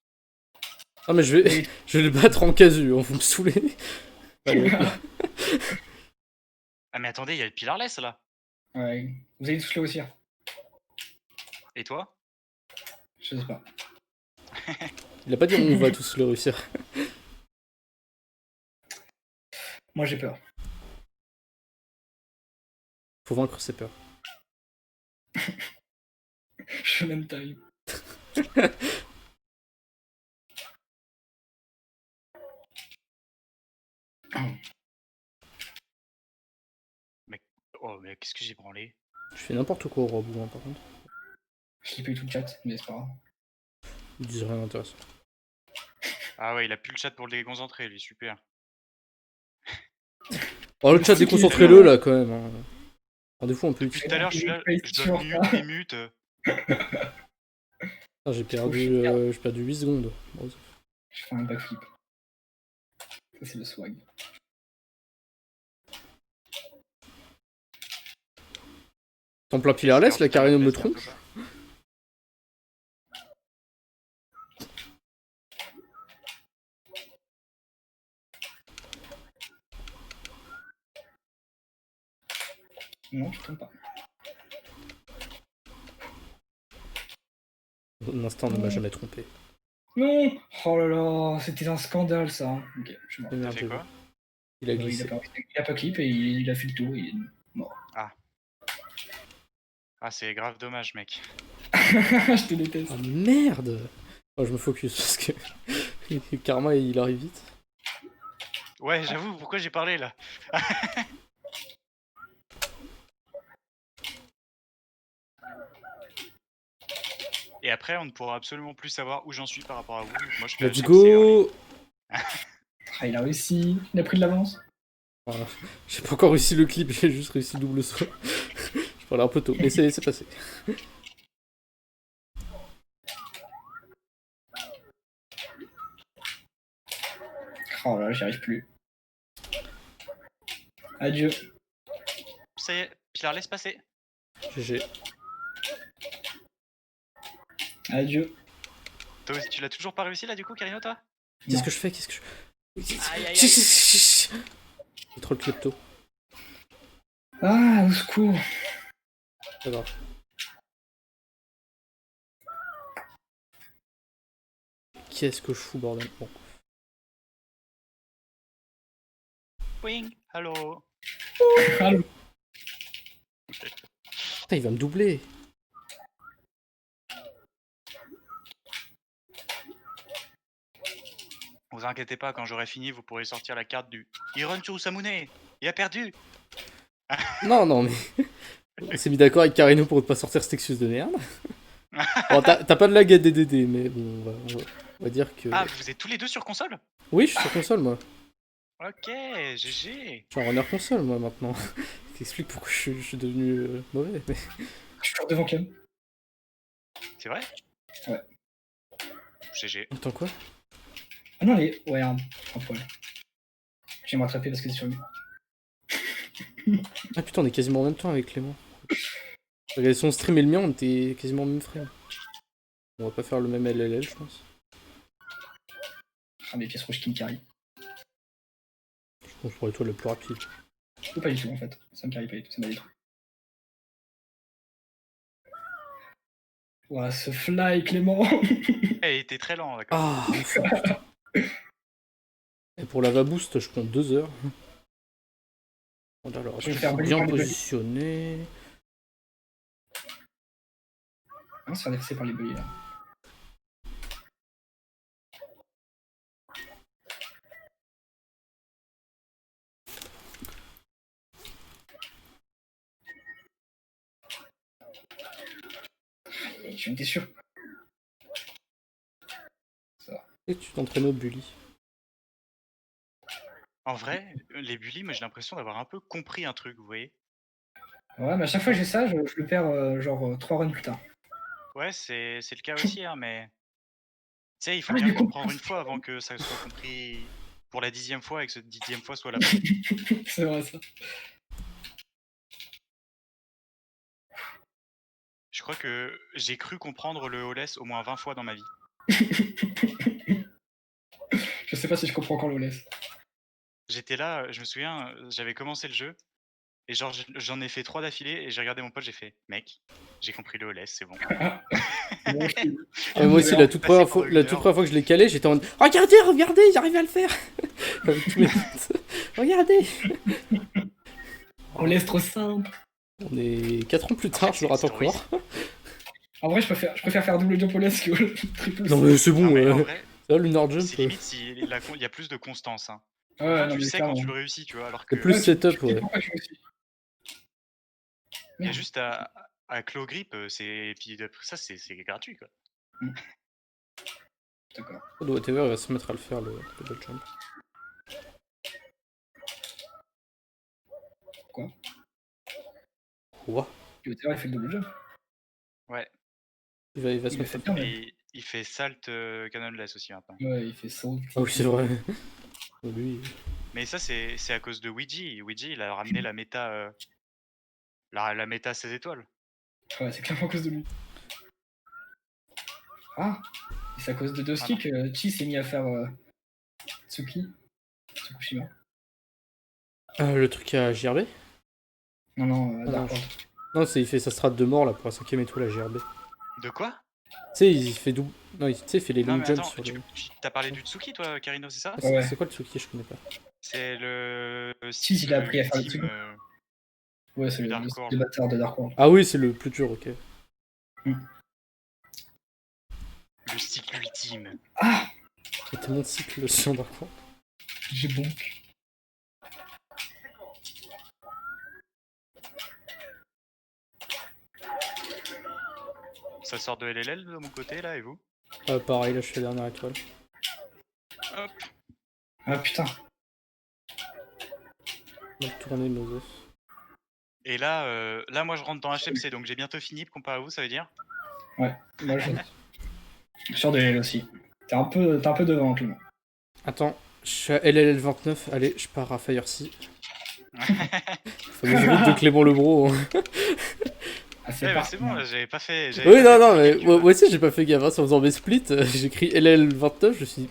Ah, mais je vais le battre en casu, hein, vous me saoulez. Allez, hop là. Ah mais attendez, il y a le Pilarless là! Ouais. Vous allez tous le réussir. Et toi? Je sais pas. Il a pas dit on va tous le réussir. Moi j'ai peur. Faut vaincre ses peurs. Shonen time. Oh mais qu'est-ce que j'ai branlé? Je fais n'importe quoi au robot, hein, par contre. Je lis pas eu tout le chat, mais c'est pas grave. Ils disent rien d'intéressant. Ah ouais, il a plus le chat pour le déconcentrer, lui, super. Oh, le chat, C'est qui, déconcentrez-le là quand même. Hein. Par défaut, on peut Depuis utiliser. tout à l'heure, je suis là, je dois mute et mute. Ah, j'ai perdu 8 secondes. Bon, Je fais un backflip. Ça c'est le swag. en plein Pilarless, la Carino me trompe. Non, je tombe pas. L'instant ne m'a jamais trompé. Non. Oh là là, c'était un scandale ça. Ok, je suis mort. Et T'as merde, fait j'ai quoi? vu. Il a Il glissé. a pas clip et il a fait le tour. Il est mort. Ah, c'est grave dommage, mec. Je te déteste. Ah merde. Oh, je me focus parce que Karma il arrive vite. Ouais, j'avoue, pourquoi j'ai parlé là? Et après, on ne pourra absolument plus savoir où j'en suis par rapport à vous. Moi, je fais Let's chaque série. go. Ah, il a réussi. Il a pris de l'avance. Voilà. J'ai pas encore réussi le clip, j'ai juste réussi le double saut. Je parlais un peu tôt, mais c'est passé. Oh là, j'y arrive plus. Adieu. Ça y est, Pilar, laisse passer. GG. Adieu. Toi aussi, tu l'as toujours pas réussi là, du coup, Carino, toi? Qu'est-ce que je fais Aïe, aïe, aïe. J'ai trop le klepto. Ah, au secours. Pas grave. Qu'est-ce que je fous, bordel. Bon. Wing, hello. Allô. Putain, il va me doubler. Vous inquiétez pas, quand j'aurai fini, vous pourrez sortir la carte du Iron Tsurusamune. Il a perdu. Non, non, mais. On s'est mis d'accord avec Carino pour ne pas sortir cette excuse de merde. Bon, t'as pas de lag à DDD, mais bon, on va dire que. Ah, vous êtes tous les deux sur console? Oui, je suis sur console, moi. Ok, GG. Je suis en runner console, moi, maintenant. T'expliques pourquoi je suis devenu mauvais. Mais... Je suis devant Clem. C'est vrai? Ouais. GG. Attends, quoi? Ah non, les. Ouais, un poil. Je vais me rattraper parce que c'est sur lui. Ah putain, on est quasiment en même temps avec Clément. J'ai regardé son stream et le mien, on était quasiment au même frame. On va pas faire le même LLL, je pense. Ah, mes pièces rouges qui me carry. Je pense pour toi le plus rapide. Ou pas du tout en fait. Ça me carry pas du tout, ça m'a détruit. Ouah, ce fly, Clément. Eh, il était très lent, d'accord. Ah, enfin, putain. Et pour la va-boost, je compte 2 heures. Alors, Je vais faire bien bully par les positionné. On va se faire défoncer par les bullies là. Je étais sûr. Et tu t'entraînes au bully. En vrai, les bullies, moi j'ai l'impression d'avoir un peu compris un truc, vous voyez. Ouais, mais à chaque fois que j'ai ça, je le perds genre 3 runs plus tard. Ouais, c'est le cas aussi, hein, mais tu sais, il faut Ah, je bien l'ai le compris. comprendre une fois avant que ça soit compris pour la 10e fois et que cette 10e fois soit la bonne. C'est vrai ça. Je crois que j'ai cru comprendre le Holess au moins 20 fois dans ma vie. Je sais pas si je comprends encore le laisse. J'étais là, je me souviens, j'avais commencé le jeu et genre j'en ai fait 3 d'affilée et j'ai regardé mon pote, j'ai fait: «Mec, j'ai compris le Holess, c'est bon». Moi, Moi aussi, d'ailleurs, la toute première fois que je l'ai calé, j'étais en mode regardez, j'arrive à le faire. Avec tous mes potes. Regardez. on laisse trop simple. On est 4 ans plus En tard, fait, je le rate c'est trop encore. En vrai, je préfère faire double jump au laisse que triple. Non mais c'est bon, Non, mais en vrai, ça, Lunar Jump, c'est limite s'il y a plus de constance, hein. Au Ouais, moins non, tu mais sais quand clairement. tu le réussis, tu vois? Alors c'est que plus Ouais, setup, tu sais ouais. pourquoi tu réussis. il y a Merde. juste à claw grip, et puis après ça, c'est gratuit, quoi. D'accord. Whatever, il va se mettre à le faire, le double jump. Quoi? Quoi? Le terrain, il fait le double jump. Ouais, Il va se Il le mettre à fait le bien, faire. même. et il fait salt, canonless aussi maintenant. Ouais, il fait saut. Ah oui, c'est vrai. Lui. Mais ça, c'est à cause de Ouija. Ouija, il a ramené la méta, la méta 16 étoiles. Ouais, c'est clairement à cause de lui. Ah! Et c'est à cause de deux Ah non. sticks, Chi s'est mis à faire Tsukushima. Le truc à GRB? Non, non, Ah, non, Dark World. non, il fait sa strat de mort là pour la 5ème étoile à GRB. De quoi? Tu sais, il fait double. Non, tu sais, il fait les Non, long mais jumps attends, sur les. tu as parlé du Tsuki, toi, Karino, c'est ça? Ah, Ouais. c'est quoi le Tsuki? Je connais pas. C'est le Si, il a appris à faire le ultime, Tsuki. Ouais, c'est du le Dark stick World. de bâtard de Dark World. Ah oui, c'est le plus dur, ok. Le cycle ultime. Ah! C'était mon cycle sur Dark World. J'ai bon. Ça sort de LLL de mon côté, là, et vous? Pareil, là je fais la dernière étoile. Hop. Ah putain. Mal tourné nos os. Et là, moi, je rentre dans HMC, donc j'ai bientôt fini, comparé à vous, ça veut dire? Ouais, moi je suis sûr de LL aussi. T'es un peu devant, Clément. Attends, je suis à LLL 29, allez, je pars à Fire Sea. Fameuse route de Clément Lebro. Ah, Ouais, mais parti, c'est bon, hein. là, j'avais pas fait. Oui, non, non, tous les mais calculs, moi là. aussi j'ai pas fait gaffe, hein, en faisant mes splits, j'ai écrit LL 29, je me suis dit,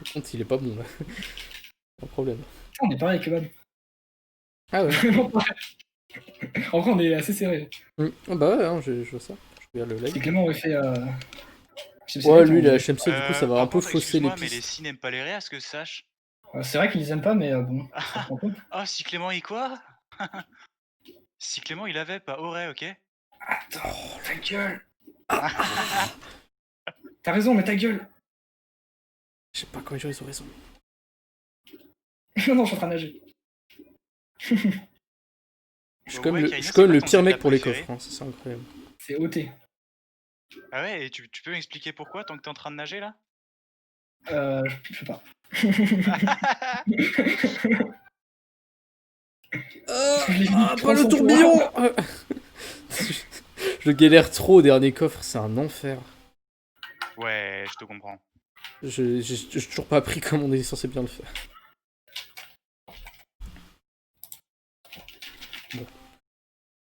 par contre, il est pas bon là. Pas de problème. On est pareil que Van. Ah ouais. Vraiment pareil. En vrai, on est assez serré. Ah bah ouais, hein, je vois ça. Je regarde le Si live. Clément aurait fait. Ouais, lui, il est HMC, du coup, ça va Par un peu contre, fausser les excuse-moi, mais les pistes. si n'aiment pas les réas, que sache. C'est vrai qu'ils les aiment pas, mais bon, ça prend compte. Ah, si Clément il quoi? Si Clément il avait pas aurait, ok? Attends, ta gueule. T'as raison, mais ta gueule. Je sais pas quand ils ont raison. Non, non, je suis en train de nager. Je suis Ouais, quand même Karina, je suis c'est quand même quoi le ton pire Zelda mec pour les préféré? coffres, hein, ça c'est incroyable. C'est OT. Ah ouais, et tu peux m'expliquer pourquoi tant que t'es en train de nager là? Je sais pas. Pas le tourbillon. Je galère trop au dernier coffre, c'est un enfer. Ouais, je te comprends. J'ai toujours pas appris comme on est censé bien le faire. Bon.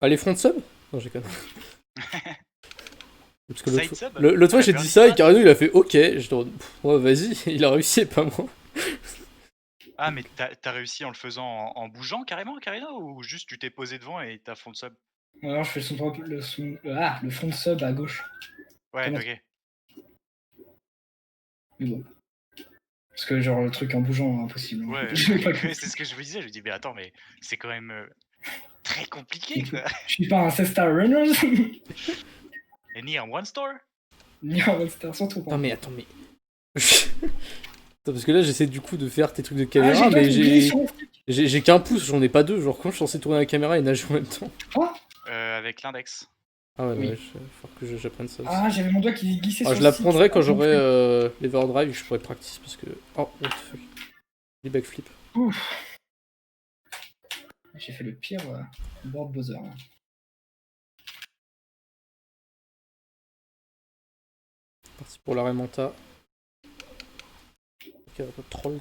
Allez, front sub? Non, j'ai connu. Parce que Side sub? l'autre fois La j'ai dit Burning ça et Strat? Carino il a fait ok. J'étais en mode, ouais, vas-y, il a réussi et pas moi. Ah, mais t'as réussi en le faisant en bougeant carrément, Karina? Ou juste tu t'es posé devant et t'as front sub? Alors, je fais le front de sub à gauche. Ouais, Comment ok. Mais bon. Parce que, genre, le truc en bougeant, impossible. Ouais, Je l'ai pas ouais, c'est ce que je me disais. Je me dis, mais attends, mais c'est quand même très compliqué quoi. Je suis pas un 16-star runner. Et ni un one star? Ni un Monster, surtout pas. Attends, mais. Attends, parce que là j'essaie du coup de faire tes trucs de Ah, caméra, mais oublié sur mon stick. j'ai qu'un pouce, j'en ai pas deux. Genre, comment je suis censé tourner la caméra et nager en même temps? Avec l'index. Ah ouais, Oui. ouais, faut que j'apprenne ça aussi. Ah, j'avais mon doigt qui glissait Ah, sur je le stick. l'apprendrai quand Ah, j'aurai l'Everdrive et que je pourrai practice parce que. Oh, what the fuck. Les backflips. Ouf. J'ai fait le pire board buzzer. Là. Parti pour la remonta. Ok, un peu de trolls.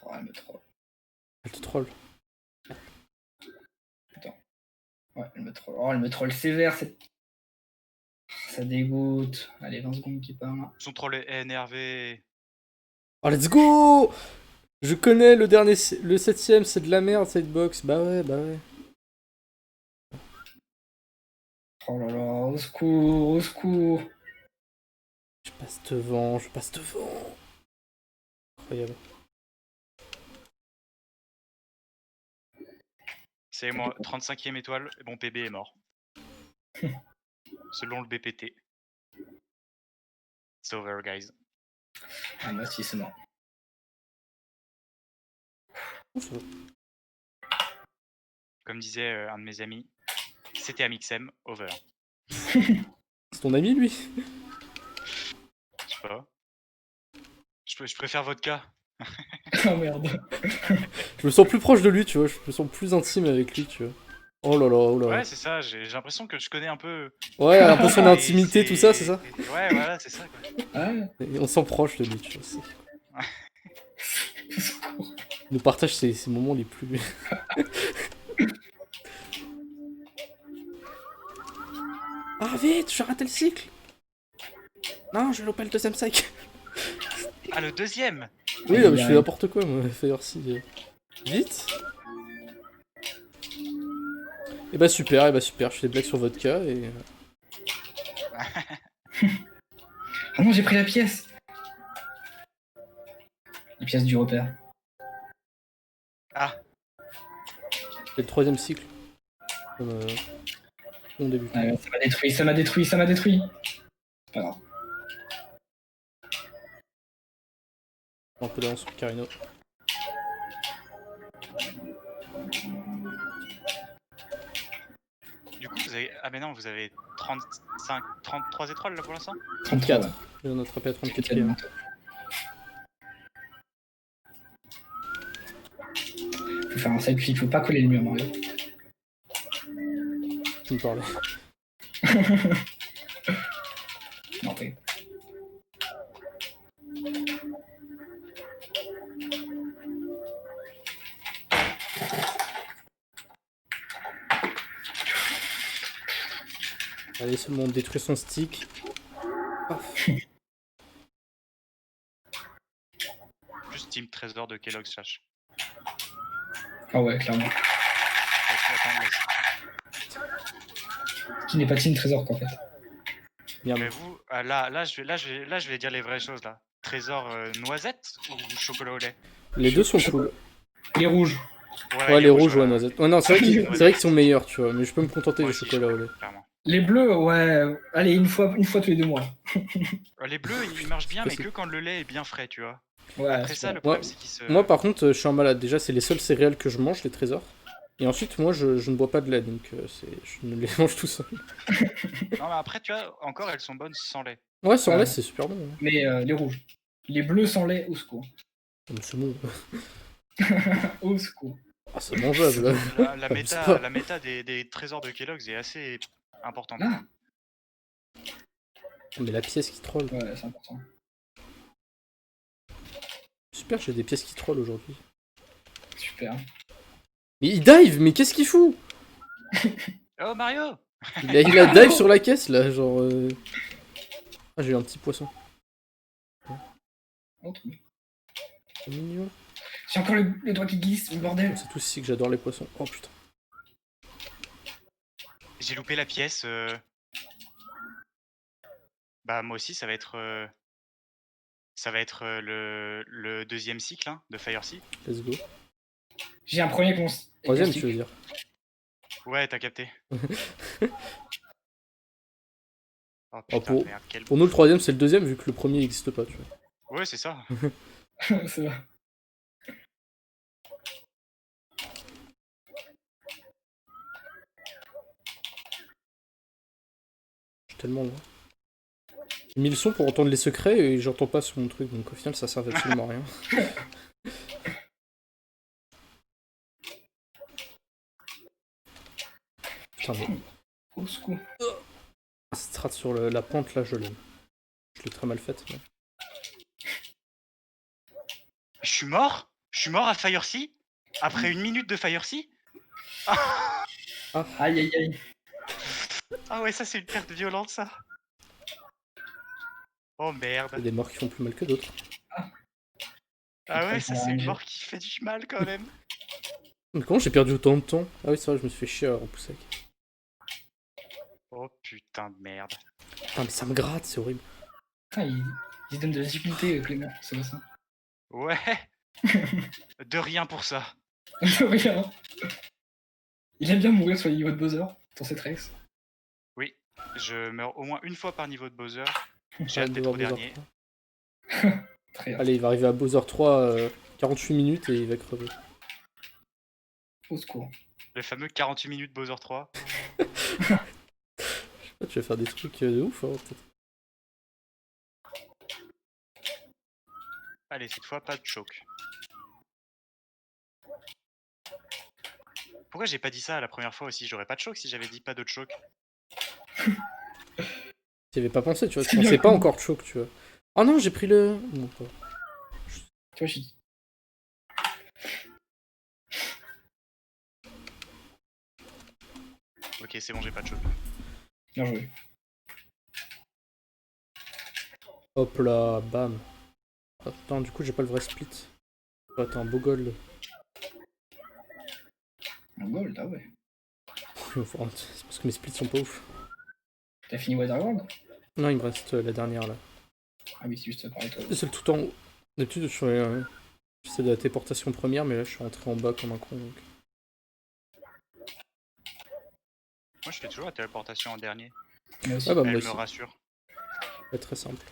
Oh, elle me troll. Elle te troll. Ouais, elle me troll. Oh, elle me troll sévère. Ça dégoûte. Allez, 20 secondes qui parlent. Ils sont trop énervés. Oh, let's go! Je connais le dernier, le 7ème, c'est de la merde cette box. Bah ouais, bah ouais. Oh là là, au secours, au secours. Je passe devant, je passe devant. Incroyable. C'est moi, 35e étoile, et mon PB est mort. Selon le BPT. It's over, guys. Ah, moi aussi, c'est mort. Oh, ça va. Comme disait un de mes amis, c'était Amixem, over. C'est ton ami lui? Je sais pas. Je préfère vodka. Oh merde. Je me sens plus proche de lui, tu vois. Je me sens plus intime avec lui, tu vois. Oh là là, oh là. Ouais, c'est ça, j'ai l'impression que je connais un peu. Ouais, un peu son Et intimité, tout ça, c'est ça? Ouais, voilà, c'est ça, quoi. Ouais. Et on se sent proche de lui, tu vois. Au secours. Il nous partage ces moments les plus. Ah vite, j'ai raté le cycle! Non, je loupé le deuxième cycle! Ah, le deuxième! Oui, Aïe, mais je fais aïe. n'importe quoi, moi, Firecy. Vite! Et bah super, je fais des blagues sur vodka et. Ah non, j'ai pris la pièce. La pièce du repère. Ah, C'est le 3ème cycle. Comme mon début. Ah, ouais, ça m'a détruit, ça m'a détruit, ça m'a détruit. C'est pas grave. Un peu d'avance sur Carino. du coup, vous avez. Ah, mais non, vous avez 35, 33 étoiles là pour l'instant? 34. Ouais. J'ai un attrapé à 34ème. Tellement. Faut faire un side click, faut pas coller le mur, Mario. Tu me parlais. Non, t'es. Allez, seulement on détruit son stick. Paf. Juste Team Trésor de Kellogg's Slash. Ah ouais, clairement. Attends, Qui n'est pas Team Trésor, qu'en fait. Miam. mais vous, là, je vais dire les vraies choses là. Trésor noisette ou chocolat au lait? Les deux sont cool. Les rouges. Ouais, les rouges, ouais, voilà, noisettes. Ouais, non, c'est vrai qu'ils sont meilleurs, tu vois. Mais je peux me contenter Moi du aussi, chocolat au lait. clairement. Les bleus, ouais. Allez, une fois tous les 2 mois. Les bleus, ils marchent bien, mais possible. que quand le lait est bien frais, tu vois. Ouais. Après c'est ça, vrai. le problème, Moi- c'est qu'ils se. Moi, par contre, je suis un malade. Déjà, c'est les seuls céréales que je mange, les trésors. Et ensuite, moi, je ne bois pas de lait, donc je me les mange tout seul. Non, mais après, tu vois, encore, elles sont bonnes sans lait. Ouais, sans Ouais. lait, c'est super bon. Hein. Mais les rouges. Les bleus sans lait, au secours. Mais c'est bon. Au secours. Ah, c'est mangeable. La c'est méta, pas- la méta des trésors de Kellogg's est assez importante. Ah, Mais la pièce qui troll. ouais, c'est important. Super, j'ai des pièces qui troll aujourd'hui. Super. Mais il dive, mais qu'est-ce qu'il fout? Oh, Mario! Il a dive sur la caisse, là, genre... Ah, j'ai eu un petit poisson. Oh, trop bien. C'est mignon. J'ai encore le doigt qui glisse, le bordel. C'est tout ici que j'adore les poissons. Oh, putain. J'ai loupé la pièce. Bah, moi aussi, ça va être. Le deuxième cycle hein, de Firecy. Let's go. J'ai un premier con. Troisième, tu veux dire. Ouais, t'as capté. Oh Oh, putain, merde, quel. Pour nous, le troisième, c'est le deuxième, vu que le premier n'existe pas, tu vois. Ouais, c'est ça. C'est vrai. Je suis tellement loin. J'ai mis le son pour entendre les secrets et j'entends pas sur mon truc, donc au final, ça sert absolument à rien. Putain, mais Au secours. Cette strat sur la pente là, je l'aime. Je l'ai très mal faite. Mais... Je suis mort? Je suis mort à Fire Sea? Après 1 minute de Fire Sea? Ah, Aïe aïe aïe. ah ouais, ça c'est une perte violente ça. Oh Il y a merde. des morts qui font plus mal que d'autres. Ah ouais, ça c'est une Arrangé. mort qui fait du mal quand même. Mais comment j'ai perdu autant de temps? Ah oui, c'est vrai, je me suis fait chier à repousser. Oh putain de merde. Putain, mais ça me gratte, c'est horrible. Putain, il se donne de la difficulté, Clément, c'est pas ça. Ouais. De rien pour ça. De rien. Il aime bien mourir sur les niveaux de Bowser, dans cette race. Oui, je meurs au moins une fois par niveau de Bowser. J'ai Ouais, hâte d'être devoir au Bowser dernier. 3. Très bien. Allez, il va arriver à Bowser 3, 48 minutes et il va crever. Au secours. Le fameux 48 minutes Bowser 3. Ah, tu vas faire des trucs de ouf, hein, peut-être. Allez, cette fois, pas de choc. Pourquoi j'ai pas dit ça la première fois aussi? J'aurais pas de choc si j'avais dit pas de choc. J'y avais pas pensé, tu vois. Je C'est bien pensais pas connu. encore choc, tu vois. Oh non, j'ai pris le. Bon, pas. Tu vois, je dis. Ok, c'est bon, j'ai pas de choc. Bien joué. Hop là, bam. Attends, du coup, j'ai pas le vrai split. Oh, t'as un beau gold. Un gold, ah ouais. C'est parce que mes splits sont pas ouf. T'as fini Waterworld? Non, il me reste la dernière là. Ah oui, c'est juste pareil, toi. C'est le tout en haut. D'habitude, je fais de la téléportation première, mais là, je suis rentré en bas comme un con. Donc... Moi, je fais toujours la téléportation en dernier. Moi aussi. Ah bah, Elle moi me aussi. rassure. C'est très simple.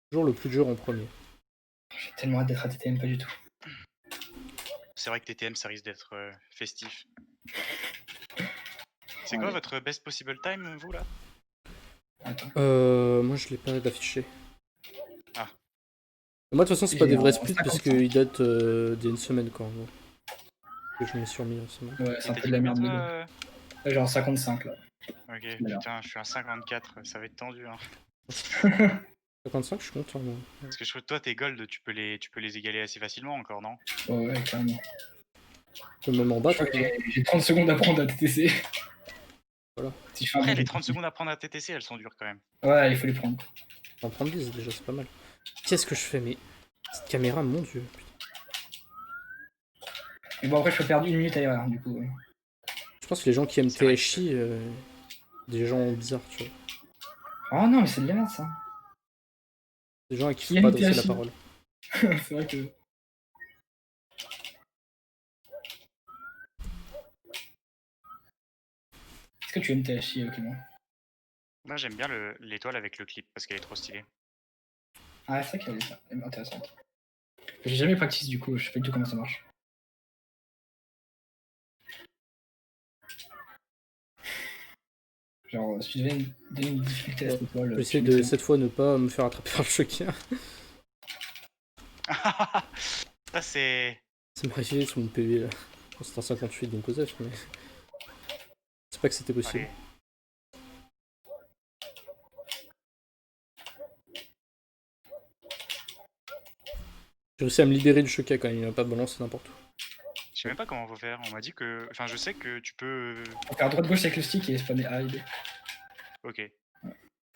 Toujours le plus dur en premier. J'ai tellement hâte d'être à TTM, pas du tout. C'est vrai que TTM, ça risque d'être festif. C'est quoi Allez. votre best possible time, vous, là? Attends. Moi, je l'ai pas d'affiché. Ah. Moi, de toute façon, c'est pas J'ai des vrais en splits 55. parce qu'ils datent d'il y a une semaine quand même. Que je me suis remis récemment. Ouais, Et c'est un t'as peu dit de la combien, merde, les toi gars. Là, j'ai en 55, là. Ok, Voilà. putain, je suis à 54, ça va être tendu, hein. 55, je suis content, moi. Parce que je trouve que toi, tes gold, tu peux les égaler assez facilement encore, non? Ouais, ouais, carrément. Je peux même en Je battre. crois que j'ai 30 secondes à prendre à TTC. Voilà. Si je fais un Après, bon les jeu. 30 secondes à prendre à TTC, elles sont dures quand même. Ouais, il faut les prendre. En prendre 10 déjà, c'est pas mal. Qu'est-ce que je fais, mais. Cette caméra, mon dieu. Mais bon, après, je peux perdre 1 minute ailleurs, du coup. Je pense que les gens qui aiment C'est vrai que- THI, des gens bizarres, tu vois. Oh non, mais c'est de la merde, ça. Des gens à qui Qui faut pas aime adresser la THI. parole. C'est vrai que. Est-ce que tu aimes THI, Clément? Moi, j'aime bien l'étoile avec le clip parce qu'elle est trop stylée. Ah, c'est vrai qu'elle est intéressante. J'ai jamais practice, du coup, je sais pas du tout comment ça marche. Genre, si tu devais me donner une difficulté à cette étoile, J'essaie tu de mettrais- cette fois ne pas me faire attraper par le choquien. Ça, c'est... Ça m'est arrivé sur mon PV là. Bon, c'était en 58 donc Osef, mais. C'est pas que c'était possible. Allez. J'ai réussi à me libérer du choquin quand même, il m'a pas balancé n'importe où. Je sais même pas comment faut faire. On m'a dit que... Enfin, je sais que tu peux... Faut faire droite-gauche avec le stick et spammer A et B. Ok.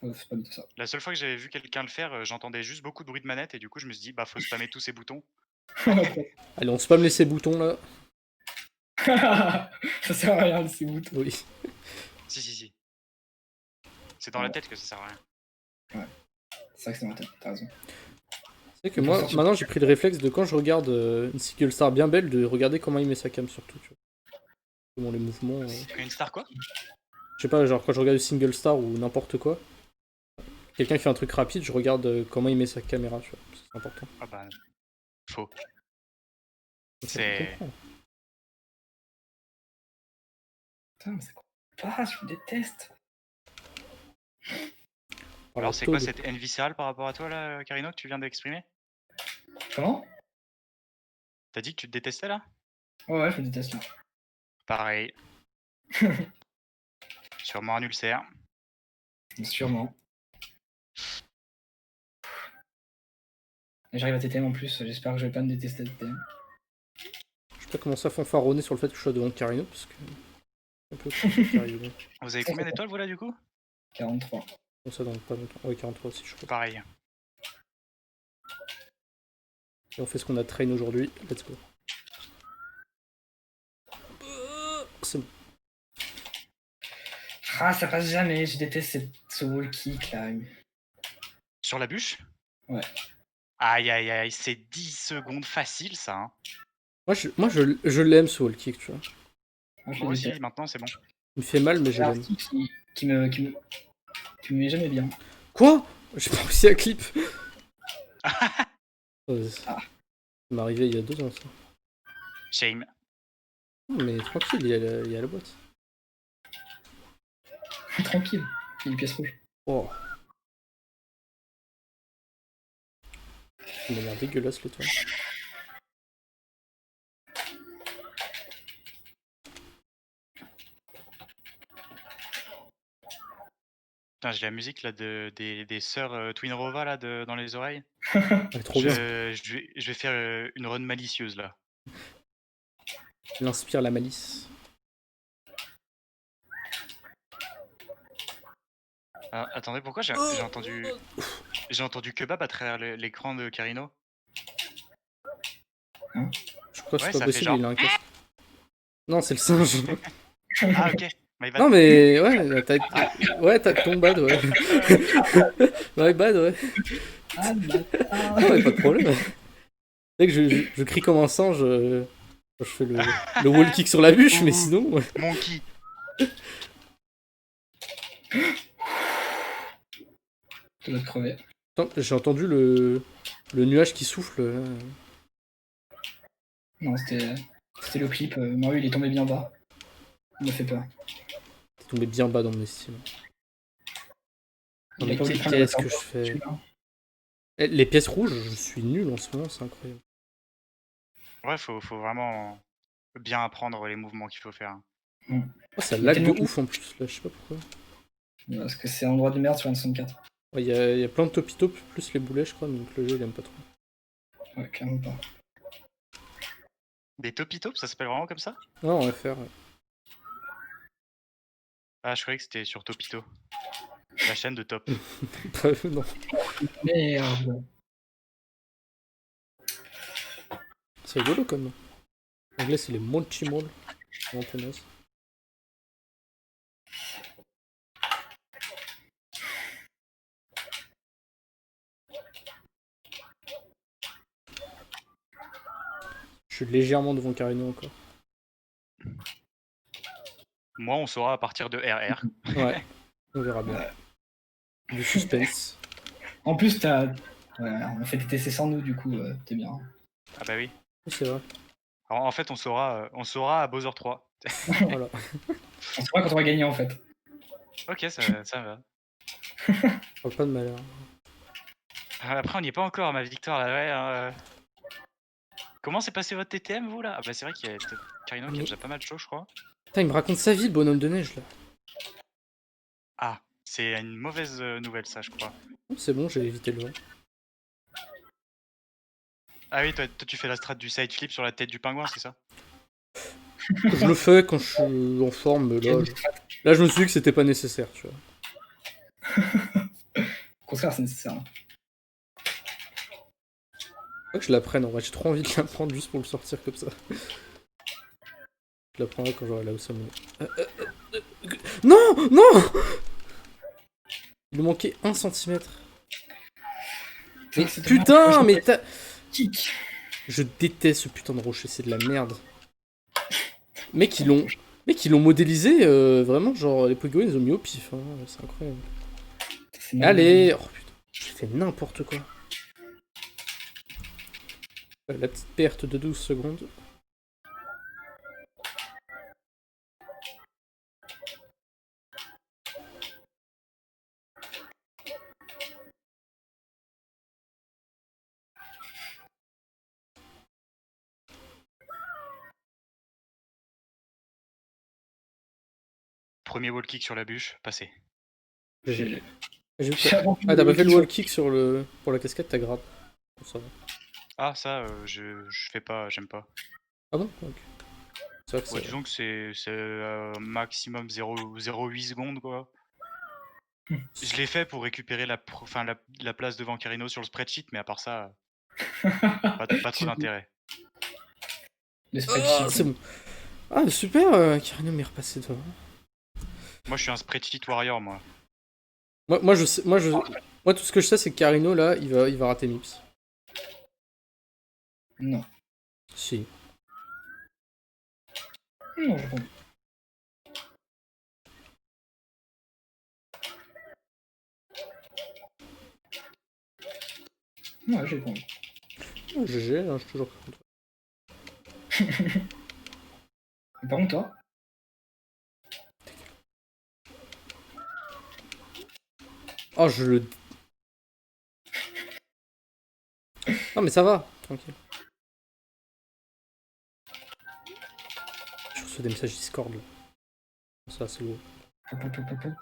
Ouais, c'est pas du tout ça. La seule fois que j'avais vu quelqu'un le faire, j'entendais juste beaucoup de bruit de manette et du coup, je me suis dit, bah, faut spammer tous ces boutons. Allez, on spam ces boutons là. Ça sert à rien, ces boutons. Oui. Si. C'est dans la tête que ça sert à rien. C'est vrai que c'est ma tête, t'as raison. C'est que moi, maintenant j'ai pris le réflexe de quand je regarde une single star bien belle, de regarder comment il met sa cam surtout. Tu vois. Comment les mouvements. Une star quoi? Je sais pas, genre quand je regarde une single star ou n'importe quoi, quelqu'un qui fait un truc rapide, je regarde comment il met sa caméra, tu vois. C'est important. Ah bah... Faux. Donc, ça C'est- peut comprendre. Putain, mais c'est quoi? Ah, je me déteste. Alors, c'est quoi Toad. cette haine viscérale par rapport à toi, là, Karino, que tu viens d'exprimer? Comment? T'as dit que tu te détestais, là? Ouais, je me déteste là. Pareil. Sûrement un ulcère. Sûrement. Et j'arrive à TTM en plus, j'espère que je vais pas me détester à TTM. Je vais pas commencer à fanfaronner sur le fait que je sois devant Carino, parce que... Un peu Carino. Vous avez combien d'étoiles, vous, là, du coup? 43. Comme ça dans pas longtemps. Ouais, 43 aussi, je crois. Pareil. Et on fait ce qu'on a train aujourd'hui. Let's go. C'est bon. Ah, ça passe jamais, je déteste ce wall kick là. Sur la bûche? Ouais. Aïe, aïe, aïe, c'est 10 secondes facile, ça, hein. Moi, je l'aime ce wall kick, tu vois. Moi, je Moi le aussi, déteste. maintenant, c'est bon. Il me fait mal, mais je C'est un l'aime. kick qui me met jamais bien. Quoi? J'ai pas réussi à clip. Ah. Ça m'est arrivé il y a 2 ans, ça. Shame. Non, mais tranquille, il y a la boîte. Tranquille, il y a une pièce rouge. Oh. Il m'a l'air dégueulasse, le toit. Putain, j'ai la musique là des sœurs Twin Rova là dans les oreilles. Ouais, trop bien. Je vais faire une run malicieuse là. Il inspire la malice. Ah, attendez, pourquoi j'ai entendu kebab à travers l'écran de Carino? Je crois que Ouais, c'est pas ça fait possible, genre. il a un casque. Non, c'est le singe. Ah ok. My bad. Non, mais ouais, t'as ton bad, ouais. My bad, ouais. Ah, bâtard. Non, mais pas de problème. C'est que je crie comme un singe quand je fais le wall kick sur la bûche, mais sinon. Ouais. Monkey. Tu dois te crever. Attends, j'ai entendu le nuage qui souffle. Là. Non, c'était le clip. Maru, il est tombé bien bas. Il me fait peur. T'es tombé bien bas dans mon estime. Non, Il a mais pas voulu prendre qu'est-ce la que je fais? celui-là. Les pièces rouges, je suis nul en ce moment, c'est incroyable. Ouais, faut vraiment bien apprendre les mouvements qu'il faut faire. Oh, ça Il y a lag de tellement de- ouf en plus, là, je sais pas pourquoi. Parce que c'est un endroit de merde sur un 64. Ouais, y a plein de topito plus les boulets, je crois, donc le jeu il aime pas trop. Ouais, clairement pas. Des topitops, ça s'appelle vraiment comme ça? Ouais, on va faire. Ouais. Ah, je croyais que c'était sur Topito. La chaîne de Top. Non. Merde. C'est rigolo comme nom. En anglais, c'est les Monchimol. En japonaise. Je suis légèrement devant Carino encore. Moi, on saura à partir de RR. Ouais, on verra bien. Du suspense. En plus, t'as. Ouais, on fait des TC sans nous, du coup, t'es bien. Ah bah oui. Oui, c'est vrai. Alors, en fait, on saura à Bowser 3. Voilà. On saura quand on va gagner, en fait. Ok, ça va. Parle pas de malheur. Après, on n'y est pas encore à ma victoire là. Ouais, hein. Comment s'est passé votre TTM, vous là? Ah bah c'est vrai qu'il y a Carino qui a déjà pas mal chaud, je crois. Putain, il me raconte sa vie, le bonhomme de neige là. Ah, c'est une mauvaise nouvelle, ça, je crois. Oh, c'est bon, j'ai évité le vent. Ah oui, toi, tu fais la strat du side flip sur la tête du pingouin, c'est ça? Je le fais quand je suis en forme, mais là je me suis dit que c'était pas nécessaire, tu vois. Au contraire, c'est nécessaire. Faut que je l'apprenne, en vrai, j'ai trop envie de l'apprendre juste pour le sortir comme ça. Je l'apprendrai quand j'aurai la Osama. Non! Non! Il lui manquait 1 centimètre. Mais putain, mais t'as... Kick. Je déteste ce putain de rocher, c'est de la merde. Mec, ils l'ont modélisé, vraiment, genre, les Polygon, ils ont mis au pif, hein, c'est incroyable. Allez! Oh putain, j'ai fait n'importe quoi. La petite perte de 12 secondes. Premier wall kick sur la bûche, passé. J'ai- Ah, t'as pas fait le wall kick sur le... pour la cascade, t'as grave. Bon, ça va. Ah, ça, je fais pas, j'aime pas. Ah bon? Ok. C'est vrai que Ouais, ça... disons que c'est maximum 0,8 secondes, quoi. Je l'ai fait pour récupérer la place devant Carino sur le spreadsheet, mais à part ça, pas trop d'intérêt. Le Ah, spreadsheet. c'est bon. Ah, super, Carino m'est repassé devant. Moi, je suis un spreadsheet warrior, moi. Moi, je sais... Moi, tout ce que je sais, c'est que Carino, là, il va rater Mips. Non. Si. Non, je pense. Ouais, j'ai pas envie. Ah, GG, hein, je suis toujours content. Par contre, toi, Oh, je le... Non, mais ça va, tranquille. Je reçois des messages Discord, là. Ça, c'est lourd.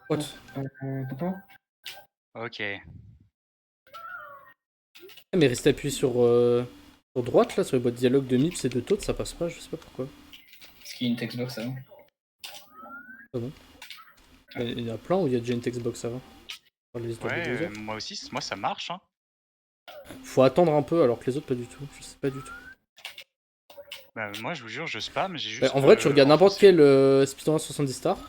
What? Ok. Ah, mais rester appuyé sur droite, là, sur les boîtes dialogue de Mips et de Toad, ça passe pas, je sais pas pourquoi. Parce qu'il y a une textbox avant. Il y en a plein où il y a déjà une textbox avant. Enfin, les histoires de Ouais, Bowser. moi aussi, moi ça marche, hein. Faut attendre un peu alors que les autres pas du tout. Je sais pas du tout. Bah, moi, je vous jure, je spam, j'ai Ouais, juste. en vrai, tu regardes n'importe enfoncé. quel speedrun 70 stars.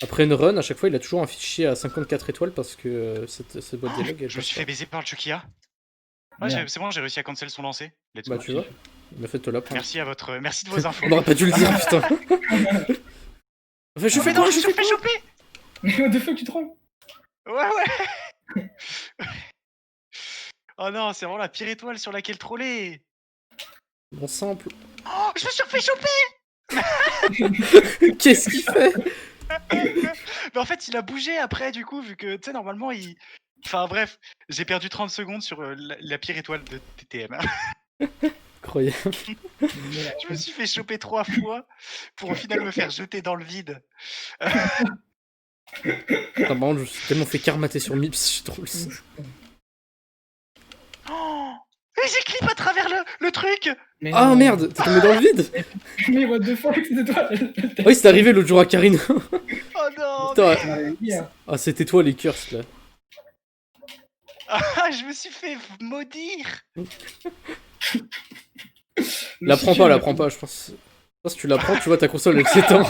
Après une run, à chaque fois, il a toujours un fichier à 54 étoiles parce que cette boîte dialogue elle Je me passe suis pas. fait baiser par le Chukia. Ouais, Merde. c'est bon, j'ai réussi à cancel son lancer. Let's Bah, go. tu vois, il m'a fait te l'apprendre. Merci de vos infos. On aurait pas dû le dire, putain. Enfin, je fais Mais non, quoi, je me suis fait choper. Mais what the fuck, tu trolls? Ouais. Oh non, c'est vraiment la pire étoile sur laquelle troller. Bon simple. Oh, je me suis fait choper. Qu'est-ce qu'il fait? Mais en fait, il a bougé après, du coup, vu que, tu sais, normalement, il. Enfin, bref, j'ai perdu 30 secondes sur la pire étoile de TTM. Incroyable. Je me suis fait choper 3 fois pour au final me faire jeter dans le vide. Putain, par contre, je me suis tellement fait karmater sur Mips, je suis trop le seum. Oh, et j'ai clip à travers le truc. Mais Ah non. merde, t'es tombé dans le vide? Mais what the fuck, c'était toi. Oui, c'est arrivé l'autre jour à Karine. Oh non. Putain, On avait dit, hein. ah, c'était toi les curses là. Ah, je me suis fait maudire. La prends pas, je pense. Je pense que tu la prends, tu vois ta console elle s'éteint.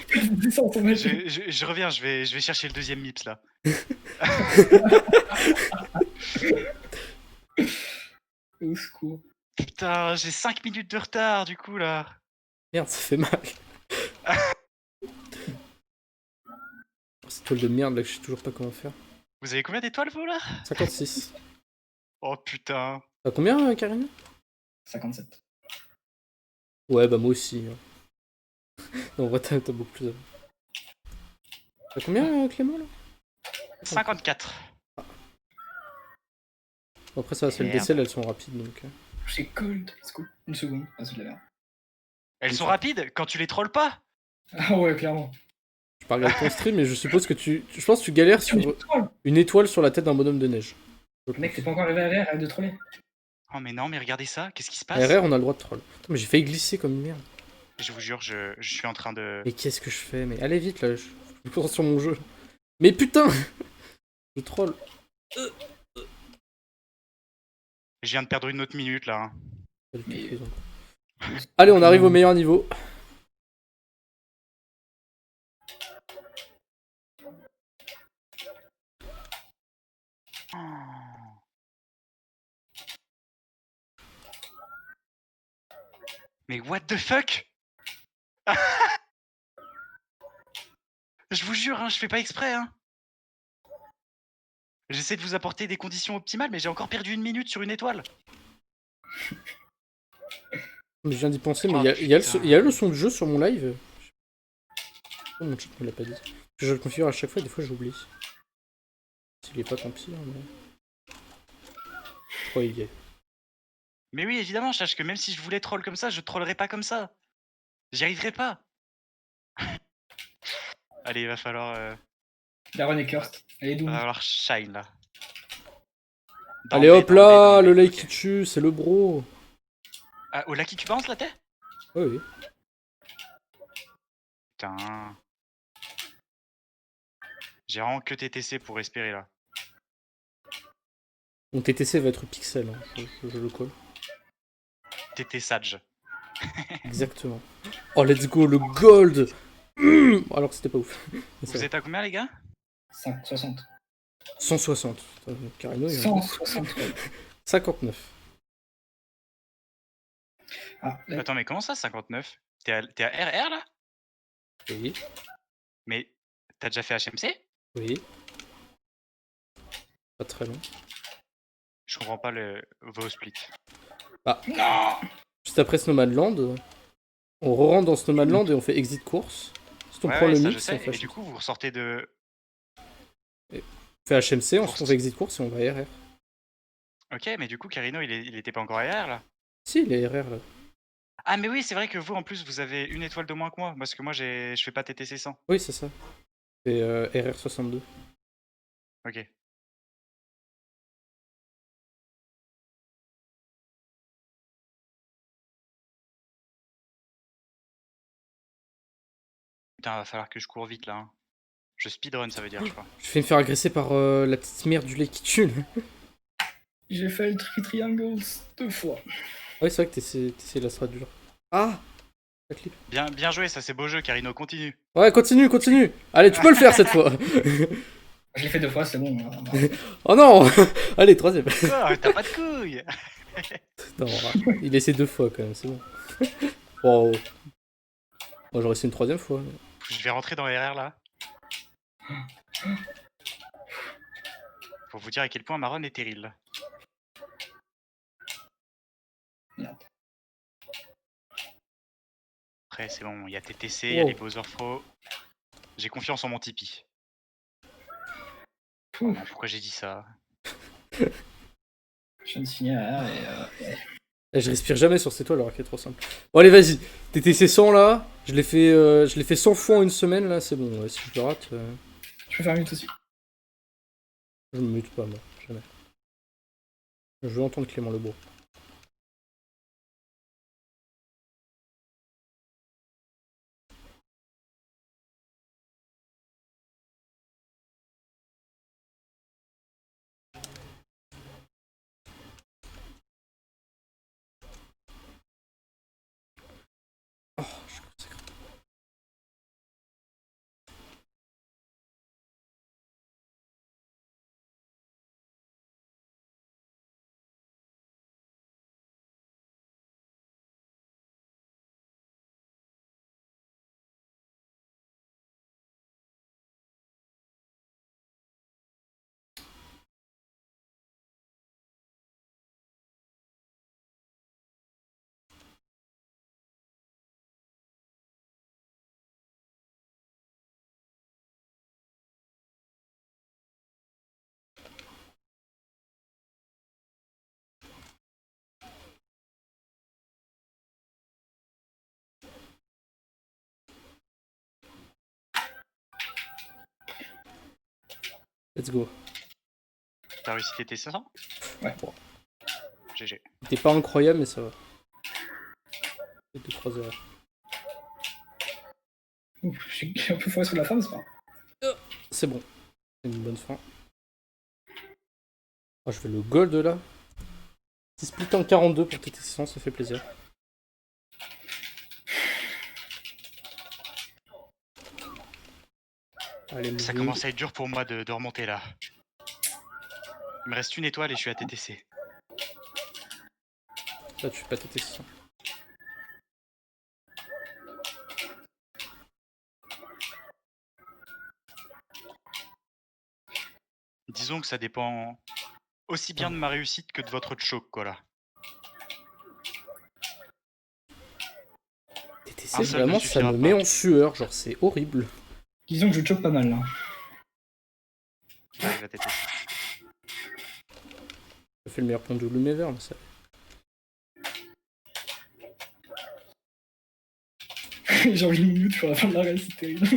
Je reviens, je vais chercher le deuxième Mips là. Au secours. Putain, j'ai 5 minutes de retard du coup là. Merde, ça fait mal. Cette toile de merde là que je sais toujours pas comment faire. Vous avez combien d'étoiles vous là? 56. Oh putain. T'as combien, Karine? 57. Ouais, bah moi aussi. Non, en vrai, t'as beaucoup plus. T'as combien, Clément là? 54. Bon, après, ça, c'est le Merde. décel, elles sont rapides donc. J'ai cold. C'est cool. Une seconde. Ah, c'est de la merde. Elles sont rapides quand tu les trolls pas. Ah ouais, clairement. Je pas regarder ton stream, mais je suppose que je pense que tu galères sur une étoile sur la tête d'un bonhomme de neige. Mec, t'es pas encore arrivé à RR, arrête de troller. Oh mais non, mais regardez ça, qu'est-ce qui se passe? RR, on a le droit de troll. Putain, mais j'ai failli glisser comme une merde. Je vous jure, je suis en train de... Mais qu'est-ce que je fais? Mais allez vite là, je me concentre sur mon jeu. Mais putain! Je troll. Je viens de perdre une autre minute là. Allez, on arrive au meilleur niveau. Mais what the fuck? Je vous jure, hein, je fais pas exprès. Hein. J'essaie de vous apporter des conditions optimales, mais j'ai encore perdu une minute sur une étoile. Mais je viens d'y penser, mais Oh, il y a le son de jeu sur mon live. Oh, mon chat me l'a pas dit. Je le configure à chaque fois et des fois j'oublie. S'il est pas, tant pis. Hein, mais... Je crois qu'il y est. Mais oui, évidemment, sache que même si je voulais troll comme ça, je trollerais pas comme ça. J'y arriverais pas. Allez, il va falloir, Darren est cursed. Elle est double. shine là. Allez D'emblée, hop d'emblée, là, d'emblée, le like ok. qui tue, c'est le bro. Ah, au Lucky, tu penses là, t'es? Ouais, oui. Putain. J'ai vraiment que TTC pour respirer là. Mon TTC va être pixel, hein. Je le colle. TT Sage. Exactement. Oh, let's go, le gold. Alors que c'était pas ouf. Mais ça Vous va. êtes à combien les gars? 60. 160. Carino, il y a 160. 59. Ah, là, Attends, mais comment ça, 59? T'es à RR là? Oui, Mais t'as déjà fait HMC? oui. Pas très long. Je comprends pas vos splits. non. Juste après Snowmadland, on re-rentre dans Snowmadland et on fait exit course. Si on prend le ça je mix, sais. on fait Et du coup, vous ressortez de. HMC, ensuite Course. on fait exit course et on va RR. Ok, mais du coup, Carino, il était pas encore RR là? Si, il est RR là. Ah, mais oui, c'est vrai que vous en plus, vous avez une étoile de moins que moi. Parce que moi, je fais pas TTC 100. Oui, c'est ça. C'est RR 62. Ok. Putain, va falloir que je cours vite là. Hein. Je speedrun, ça veut dire, je crois. Je vais me faire agresser par la petite merde du lait qui tue. Là. J'ai fait le triangles 2 fois. Ouais, c'est vrai que t'essaies la strat dure. Ah, la clip. Bien joué, ça c'est beau jeu, Carino, continue. Ouais, continue. Allez, tu peux le faire cette fois. Je l'ai fait 2 fois, c'est bon. Oh non. Allez, troisième. Oh, t'as pas de couilles. Non, il essaie 2 fois quand même, c'est bon. Wow. Moi j'aurais essayé une 3ème fois. Je vais rentrer dans RR là. Pour vous dire à quel point Maron est terrible. Merde. Après, c'est bon, il y a TTC, il y a Wow. les Bowser Pro. J'ai confiance en mon Tipeee. Ouh. Oh non, pourquoi j'ai dit ça? Je viens de signer à Je respire jamais sur cette toile alors qu'elle est trop simple. Bon allez vas-y, TTC 100 là, je l'ai fait 100 fois en une semaine là, c'est bon, ouais, si je le rate, Je peux faire mute aussi. je me mute pas moi, jamais. Je veux entendre Clément Lebeau. Oh, je suis consacré. Let's go. T'as réussi TTC 100? Ouais. Bon. GG. C'était pas incroyable mais ça va. 2-3 erreurs. Ouf, j'ai un peu foiré sur la fin, c'est pas grave. C'est bon. C'est une bonne fin. Oh, je fais le gold là. C'est split en 42 pour TTC 100, ça fait plaisir. Allez, Ça moving. commence à être dur pour moi de remonter là. Il me reste une étoile et je suis à TTC. Là tu fais pas TTC 100. Disons que ça dépend aussi bien de ma réussite que de votre choc, quoi là. TTC, Un seul vraiment, ne ça suffira me pas. met en sueur, genre c'est horrible. Disons que je chope pas mal là. J'arrive à TTC. Je fais le meilleur point de l'univers, mais ça. J'ai envie de mute sur la fin de la race, c'est terrible.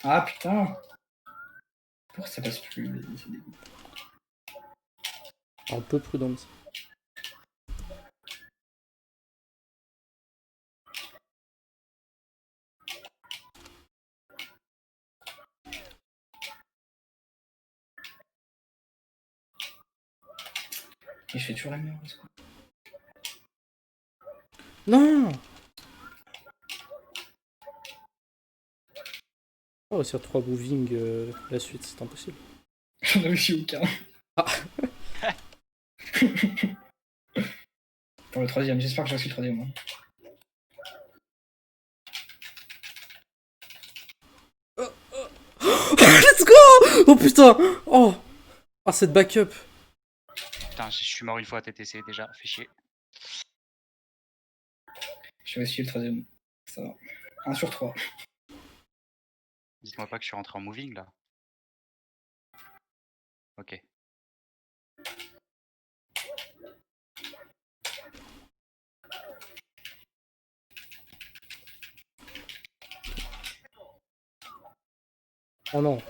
Ah putain. Pourquoi ça passe plus? C'est dégueu. Un peu prudence. Et je fais toujours la meilleure. Non. Oh, sur 3 moving la suite, c'est impossible. J'en ai réussi aucun. Ah. Pour le troisième, j'espère que j'ai réussi le troisième. Hein. Let's go. Oh putain. Oh. Ah, cette backup. Putain, je suis mort une fois à TTC déjà, fait chier. J'ai réussi le troisième. Ça va. 1 sur 3. Dites-moi pas que je suis rentré en moving là. Ok. Oh non.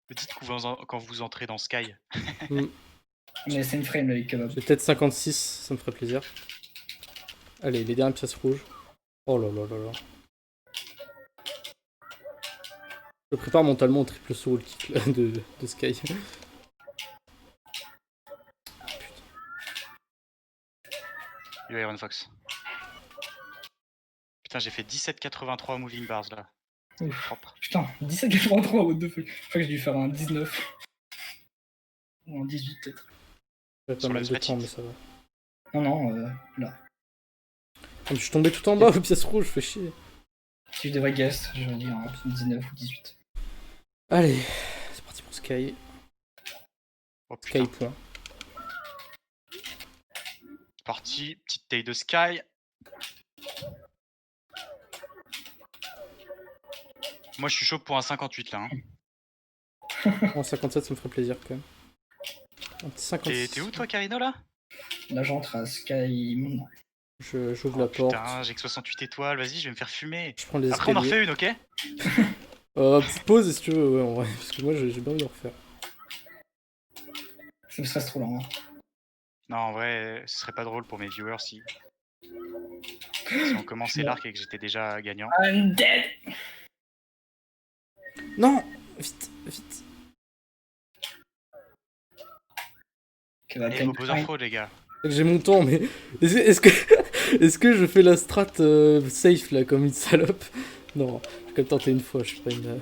Me dites quand vous entrez dans Sky. Mais c'est une frame avec kebab. J'ai peut-être 56, ça me ferait plaisir. Allez, les dernières pièces rouges. Oh là là là là. Je prépare mentalement au triple saut kick là, de Sky. Yo Iron Fox. Putain, j'ai fait 17,83 moving bars là. Ouf. Propre. Putain, 17,83, what the fuck. Je crois que j'ai dû faire un 19. Ou un 18 peut-être. J'ai pas Sur mal le de temps, spreadsheet. mais ça va. Non, là. Je suis tombé tout en bas aux pièces rouges, fais chier. Si je devrais guess, je vais dire 19 ou 18. Allez, c'est parti pour Sky. Oh putain. Sky point. C'est parti, petite taille de Sky. Moi je suis chaud pour un 58 là. Hein. En 57, ça me ferait plaisir quand même. Un petit 56. T'es où toi Carino là? Là j'entre à Sky maintenant. J'ouvre la porte. Putain, j'ai que 68 étoiles, vas-y, je vais me faire fumer. Je prends les Après on en escaliers. refait une, ok? Petite pause si tu veux, ouais, en vrai. Parce que moi j'ai bien envie de refaire. Ça me stresse trop lent. Hein. Non, en vrai, ce serait pas drôle pour mes viewers si on commençait l'arc et que j'étais déjà gagnant. I'm dead! Non! Vite, vite. Kebab Et time vos Bowser time. Fraud, les gars. J'ai mon temps, mais est-ce que est-ce que je fais la strat safe là comme une salope? Non, je vais quand même tenter une fois, je suis pas une.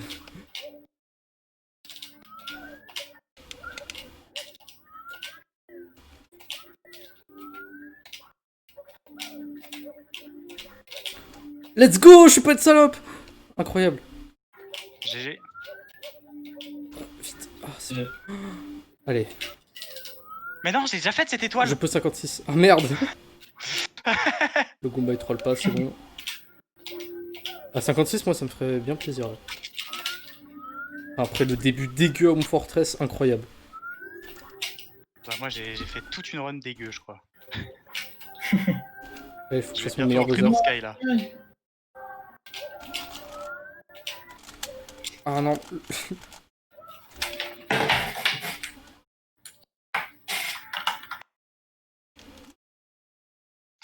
Let's go, je suis pas une salope! Incroyable. GG. Vite. Ah, c'est bon. Allez, Mais non, j'ai déjà fait cette étoile. je peux 56. Ah merde! Le Goomba il troll pas, c'est bon. À 56, moi ça me ferait bien plaisir. Ouais. Après le début dégueu Home Fortress, incroyable. Bah, moi j'ai fait toute une run dégueu, je crois. Il faut que Je je vais fasse mon meilleur bientôt buzzer. rentrer dans Sky là. Ah non.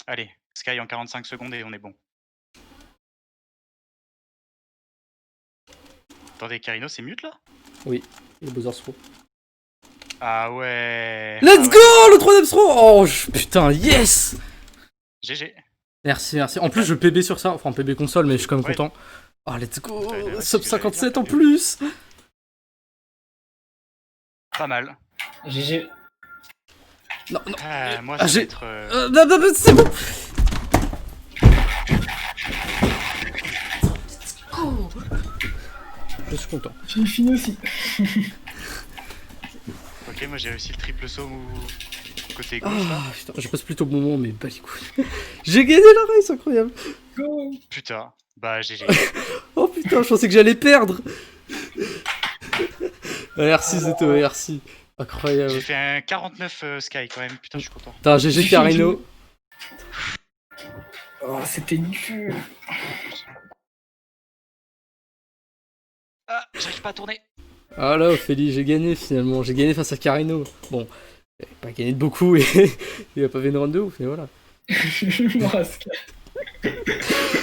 Allez, Sky en 45 secondes et on est bon. Attendez, Carino, c'est mute là? Oui, le buzzer throw. Ah ouais. Let's Ah ouais. go! Le troisième throw! Oh putain, yes! GG. Merci, merci. En plus, je PB sur ça. Enfin, PB console, mais je suis quand même Ouais. content. Oh, let's go! Ouais, Sub c'est ce que j'allais 57 dire, en plus! Pas mal. GG. Non, non. Moi Ah, ça va j'ai- être... Non, non, non, c'est bon! suis content. J'ai fini aussi. Ok, moi j'ai réussi le triple saut côté gauche là. Ah, putain, je passe plutôt bon moment, mais pas les couilles. J'ai gagné la race, incroyable. Go. Putain, bah GG. Oh putain, je pensais que j'allais perdre. Merci Zeto, merci. Incroyable. J'ai fait un 49 Sky quand même, putain je suis content. Putain, GG Carino. Oh, c'était dur. Ah, j'arrive pas à tourner. Ah là, Ophélie, j'ai gagné finalement. J'ai gagné face à Carino. Bon, j'ai pas gagné de beaucoup et il a pas fait une run de ouf, mais voilà.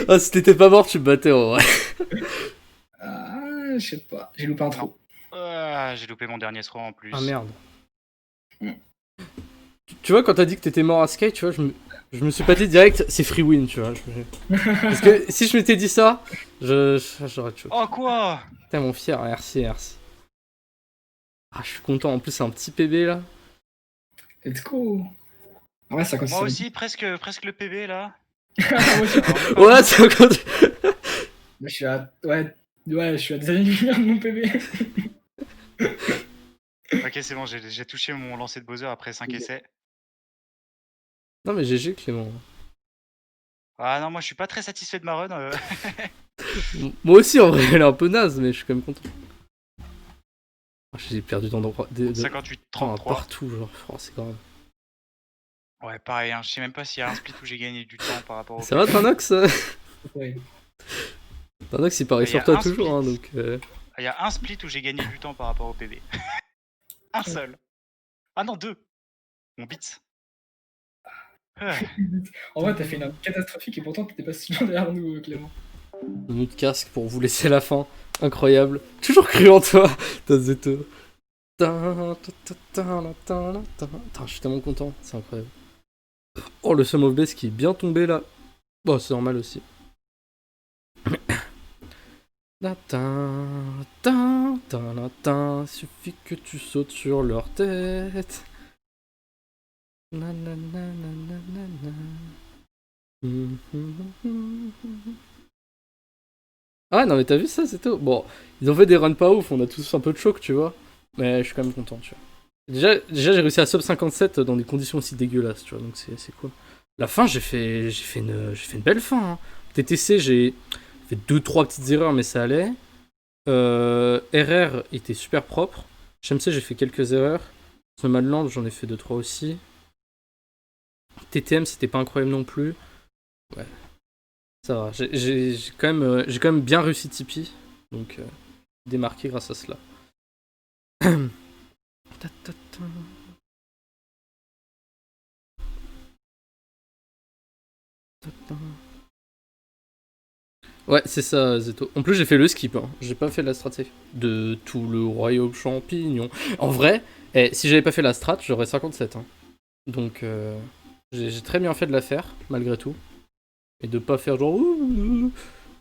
Ah, si t'étais pas mort, tu me battais en vrai. Ah, je sais pas. J'ai loupé un trou. Ah, j'ai loupé mon dernier throw en plus. Ah merde. Tu vois, quand t'as dit que t'étais mort à Sky, tu vois, je me suis pas dit direct, c'est free win, tu vois. Parce que si je m'étais dit ça, j'aurais tué. Oh quoi? Putain, mon fier, merci. Ah, je suis content. En plus, c'est un petit PB là. Let's go. Ouais, ça continue. Moi aussi, presque le PB là. Ouais, ça compte. Je suis à... Ouais, je suis à des années-lumière de mon PB. Ok, c'est bon, j'ai touché mon lancer de Bowser après 5 essais. Non, mais GG, Clément. Ah non, moi je suis pas très satisfait de ma run. Moi aussi, en vrai, elle est un peu naze, mais je suis quand même content. Oh, j'ai perdu d'endroit. 58, Oh, 33. partout, genre. Oh, c'est grave. Ouais, pareil, hein, je sais même pas s'il y a un split où j'ai gagné du temps par rapport au. Ça va, Tanox? Ouais. Tanox, il parie Il y sur a toi un toujours, hein, split. donc. Il y a un split où j'ai gagné du temps par rapport au PB. Un seul. Ah non, 2. Mon beat. En vrai, t'as fait une run catastrophique et pourtant t'étais pas si loin derrière nous, Clément. Un autre casque pour vous laisser la fin. Incroyable. Toujours cru en toi, Tazeto. Putain, je suis tellement content, c'est incroyable. Oh, le Sum of Base qui est bien tombé là. Bon, c'est normal aussi. Suffit que tu sautes sur leur tête. Ah non mais t'as vu ça, c'est tout. Bon, ils ont fait des runs pas ouf, on a tous un peu de choc, tu vois. Mais je suis quand même content, tu vois. Déjà j'ai réussi à sub 57 dans des conditions aussi dégueulasses, tu vois, donc c'est cool. La fin, j'ai fait une belle fin. Hein. TTC, j'ai fait 2-3 petites erreurs, mais ça allait. RR était super propre. HMC, j'ai fait quelques erreurs. Summerland, j'en ai fait 2-3 aussi. TTM, c'était pas incroyable non plus. Ouais. Ça va. J'ai quand même bien réussi Tipeee. Donc, démarqué grâce à cela. Ouais, c'est ça, Zeto. En plus, j'ai fait le skip. Hein. J'ai pas fait la strat safe de tout le royaume champignon. En vrai, si j'avais pas fait la strat, j'aurais 57. Hein. Donc, j'ai très bien fait de la faire, malgré tout. Et de pas faire genre...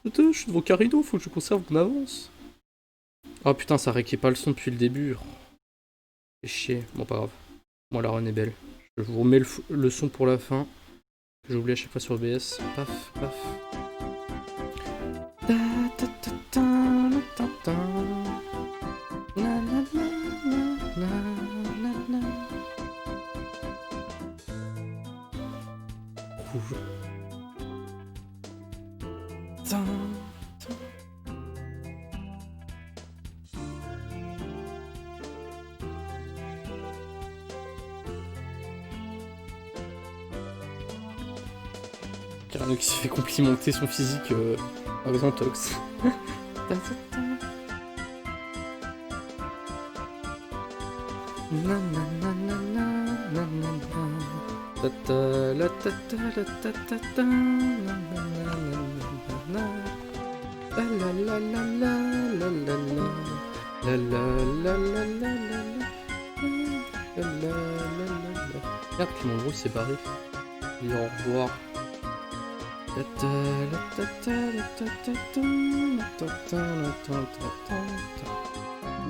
Attends, je suis devant Carino, faut que je conserve mon avance. Oh putain, ça réquait pas le son depuis le début. C'est chier. Bon, pas grave. Moi, la run est belle. Je vous remets le son pour la fin. J'oublie à chaque fois sur OBS. Paf, paf. Rouge. Carino qui s'est fait complimenter son physique avec un tox. Merde, puis mon gros il s'est barré. Et au revoir.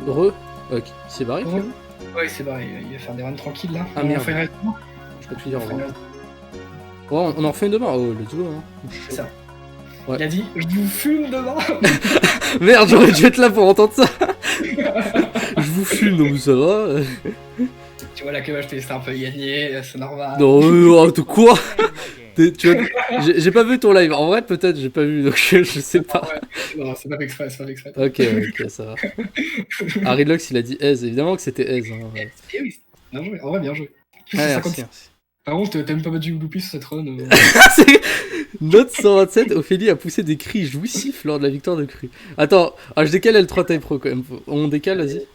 Heureux? Ok, il s'est barré finalement? Ouais, c'est barré, il va faire des runs tranquilles là. Ah On merde. fait une raid demain. Je peux plus dire au On fait une revoir. raid. Ouais, on en refait une demain. Oh, let's go. Hein. C'est ça. Ouais. Il a dit je vous fume demain. Merde, j'aurais dû être là pour entendre ça. Je vous fume, donc ça va. Tu vois, là, que je t'ai laissé un peu gagner, c'est normal. Non, de quoi? Tu vois, j'ai pas vu ton live. En vrai, peut-être, j'ai pas vu, donc je sais pas. Ouais. Non, c'est pas fait exprès, c'est pas fait exprès. Ok, ça va. Harry Lux, il a dit aise, évidemment que c'était aise. Hein, ouais. Eh oui, bien joué, en vrai, bien joué. Ouais, merci. Par contre, t'as même pas battu Loopy sur cette run. Note 127, Ophélie a poussé des cris jouissifs lors de la victoire de Cru. Attends, je décale L3 Type Pro quand même. On décale, vas-y.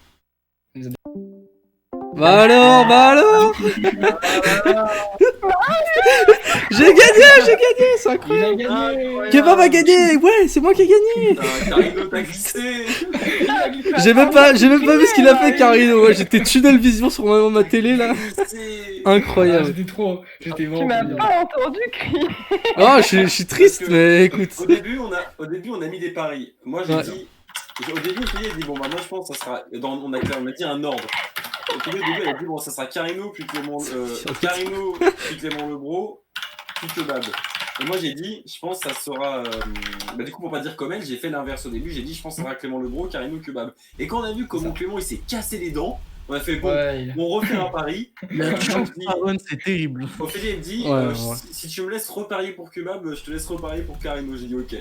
Bah alors J'ai gagné, c'est incroyable. Kebab a gagné, ouais, c'est moi qui ai gagné. Carino t'a glissé. J'ai même pas vu ce qu'il a fait, Carino. Ouais, j'étais tunnel vision sur ma télé là. Incroyable. J'étais Tu m'as pas entendu crier. Oh, je suis triste, mais écoute. Au début, on a mis des paris. Moi, j'ai dit. Au début, j'ai dit, bon, bah, moi, je pense que ça sera. On a dit un ordre. Au début, elle a dit, bon, ça sera Carino, puis Clément Lebro, puis Kebab. Et moi, j'ai dit, je pense que ça sera. Bah, du coup, pour pas dire comme elle, j'ai fait l'inverse au début. J'ai dit, je pense que ça sera Clément Lebro, Carino, Kebab. Et quand on a vu comment Clément il s'est cassé les dents, on a fait, bon, on refait un pari. C'est terrible. Ophélie, elle dit, si tu me laisses reparier pour Kebab, je te laisse reparier pour Carino. J'ai dit, ok.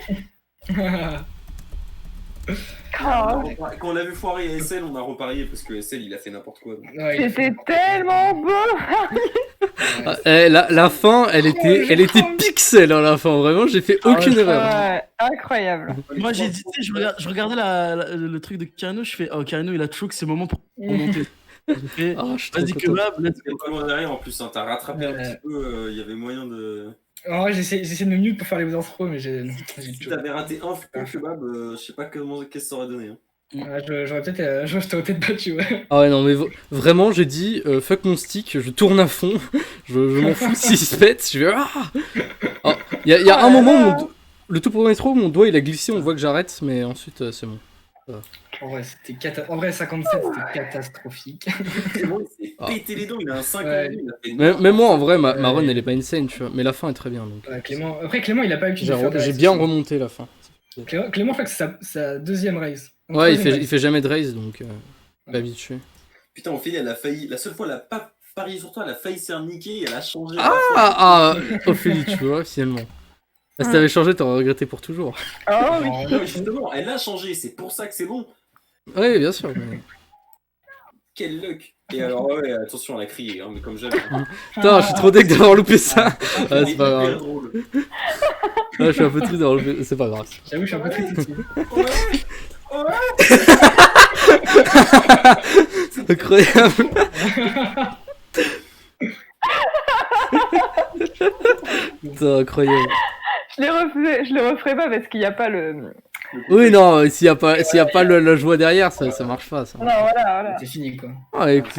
Quand on l'a vu foirer à SL, on a reparié parce que SL il a fait n'importe quoi. C'était tellement beau. La fin, elle était pixel à la fin, vraiment, j'ai fait aucune erreur. Ouais, incroyable. Moi j'ai dit, tu sais, je regardais le truc de Carino, je fais, oh Carino il a choqué c'est le moment pour monter. J'ai fait, vas-y Kebab, let's go. Pas loin derrière en plus, hein, t'as rattrapé un petit peu, il y avait moyen de. En vrai, j'essaie de me mute pour faire les voix pro, mais j'ai. Si t'avais raté un point Kebab, je sais pas qu'est-ce que ça aurait donné. Hein. J'aurais peut-être. Je t'aurais peut-être battu, ouais. Ah ouais, non, mais vraiment, j'ai dit fuck mon stick, je tourne à fond, je m'en fous s'il se pète, je vais. Il y a un moment, le tout premier throw, mon doigt il a glissé, on voit que j'arrête, mais ensuite c'est bon. En vrai, en vrai, 57, c'était catastrophique. Bon, il s'est pété les dents, il a un 5 Même moi, en vrai, ma run elle est pas insane, tu vois, mais la fin est très bien. Donc. Après, Clément, il a pas utilisé. J'ai bien remonté la fin. Clément, je crois que c'est sa deuxième race. Ouais, il fait jamais de race, donc pas habitué. Putain, Ophélie, elle a failli. La seule fois, elle a pas parié sur toi, elle a failli se faire niquer, elle a changé. Ophélie, tu vois, finalement. Si t'avais changé, t'aurais regretté pour toujours. Oh oui. Non, justement, elle a changé, c'est pour ça que c'est bon. Ouais, bien sûr. Mais... Quel luck. Et alors, ouais, attention, elle a crié, hein, mais comme jamais. Putain, je suis trop deck d'avoir loupé ça. C'est pas grave. Drôle. Je suis un peu triste d'avoir loupé, c'est pas grave. J'avoue, je suis un peu triste aussi. C'est incroyable. C'est incroyable. Je le referai pas parce qu'il n'y a pas le. Oui, non, s'il y a pas la joie derrière, ça marche pas. Ça. Non, voilà. C'est fini, quoi. Ah, écoute.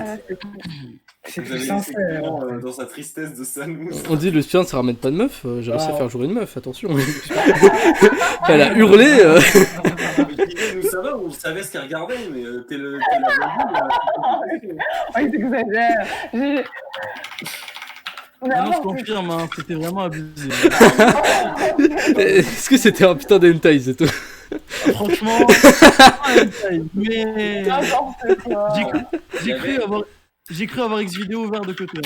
C'est Vous avez sincère. dans sa tristesse de Sanou. On dit le speedrun ça ramène pas de meuf, j'ai réussi à faire jouer une meuf, attention. Elle a hurlé. Nous ça va, on savait ce qu'elle regardait, mais t'es la Ouais, t'exagères. Non, je confirme, hein, c'était vraiment abusé. Est-ce que c'était un putain d'hentai, c'est tout? Franchement, mais j'ai cru avoir X vidéo ouvert de côté.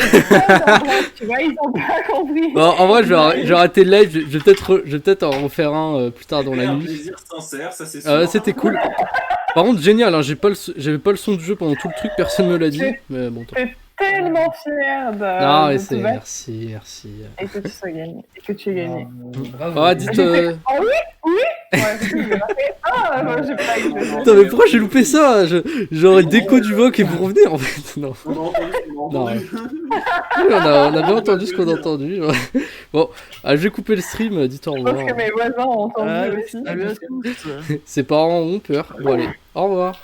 Tu vois, ils ont pas compris. Bon, en vrai, je vais arrêter le live, je vais peut-être en refaire un plus tard dans la un nuit. plaisir sincère, ça c'est sûr. C'était cool. Par contre, génial, hein, j'avais pas le son du jeu pendant tout le truc, personne me l'a dit. Mais bon, Tellement fier de. Non, mais de c'est. te battre Merci. et que tu sois gagné. Et que tu aies gagné. Ah, dites. Ah oui Ouais, moi j'ai pas eu. Putain, mais pourquoi j'ai loupé ça? J'aurais déco du voc et vous revenez en fait. Non. On a entendu. Oui, on a bien entendu ce qu'on a entendu. Bon, je vais couper le stream, dites au Je revoir. pense que mes voisins ont entendu aussi. Salut à tous. Ses parents ont peur. Bon, allez, au revoir.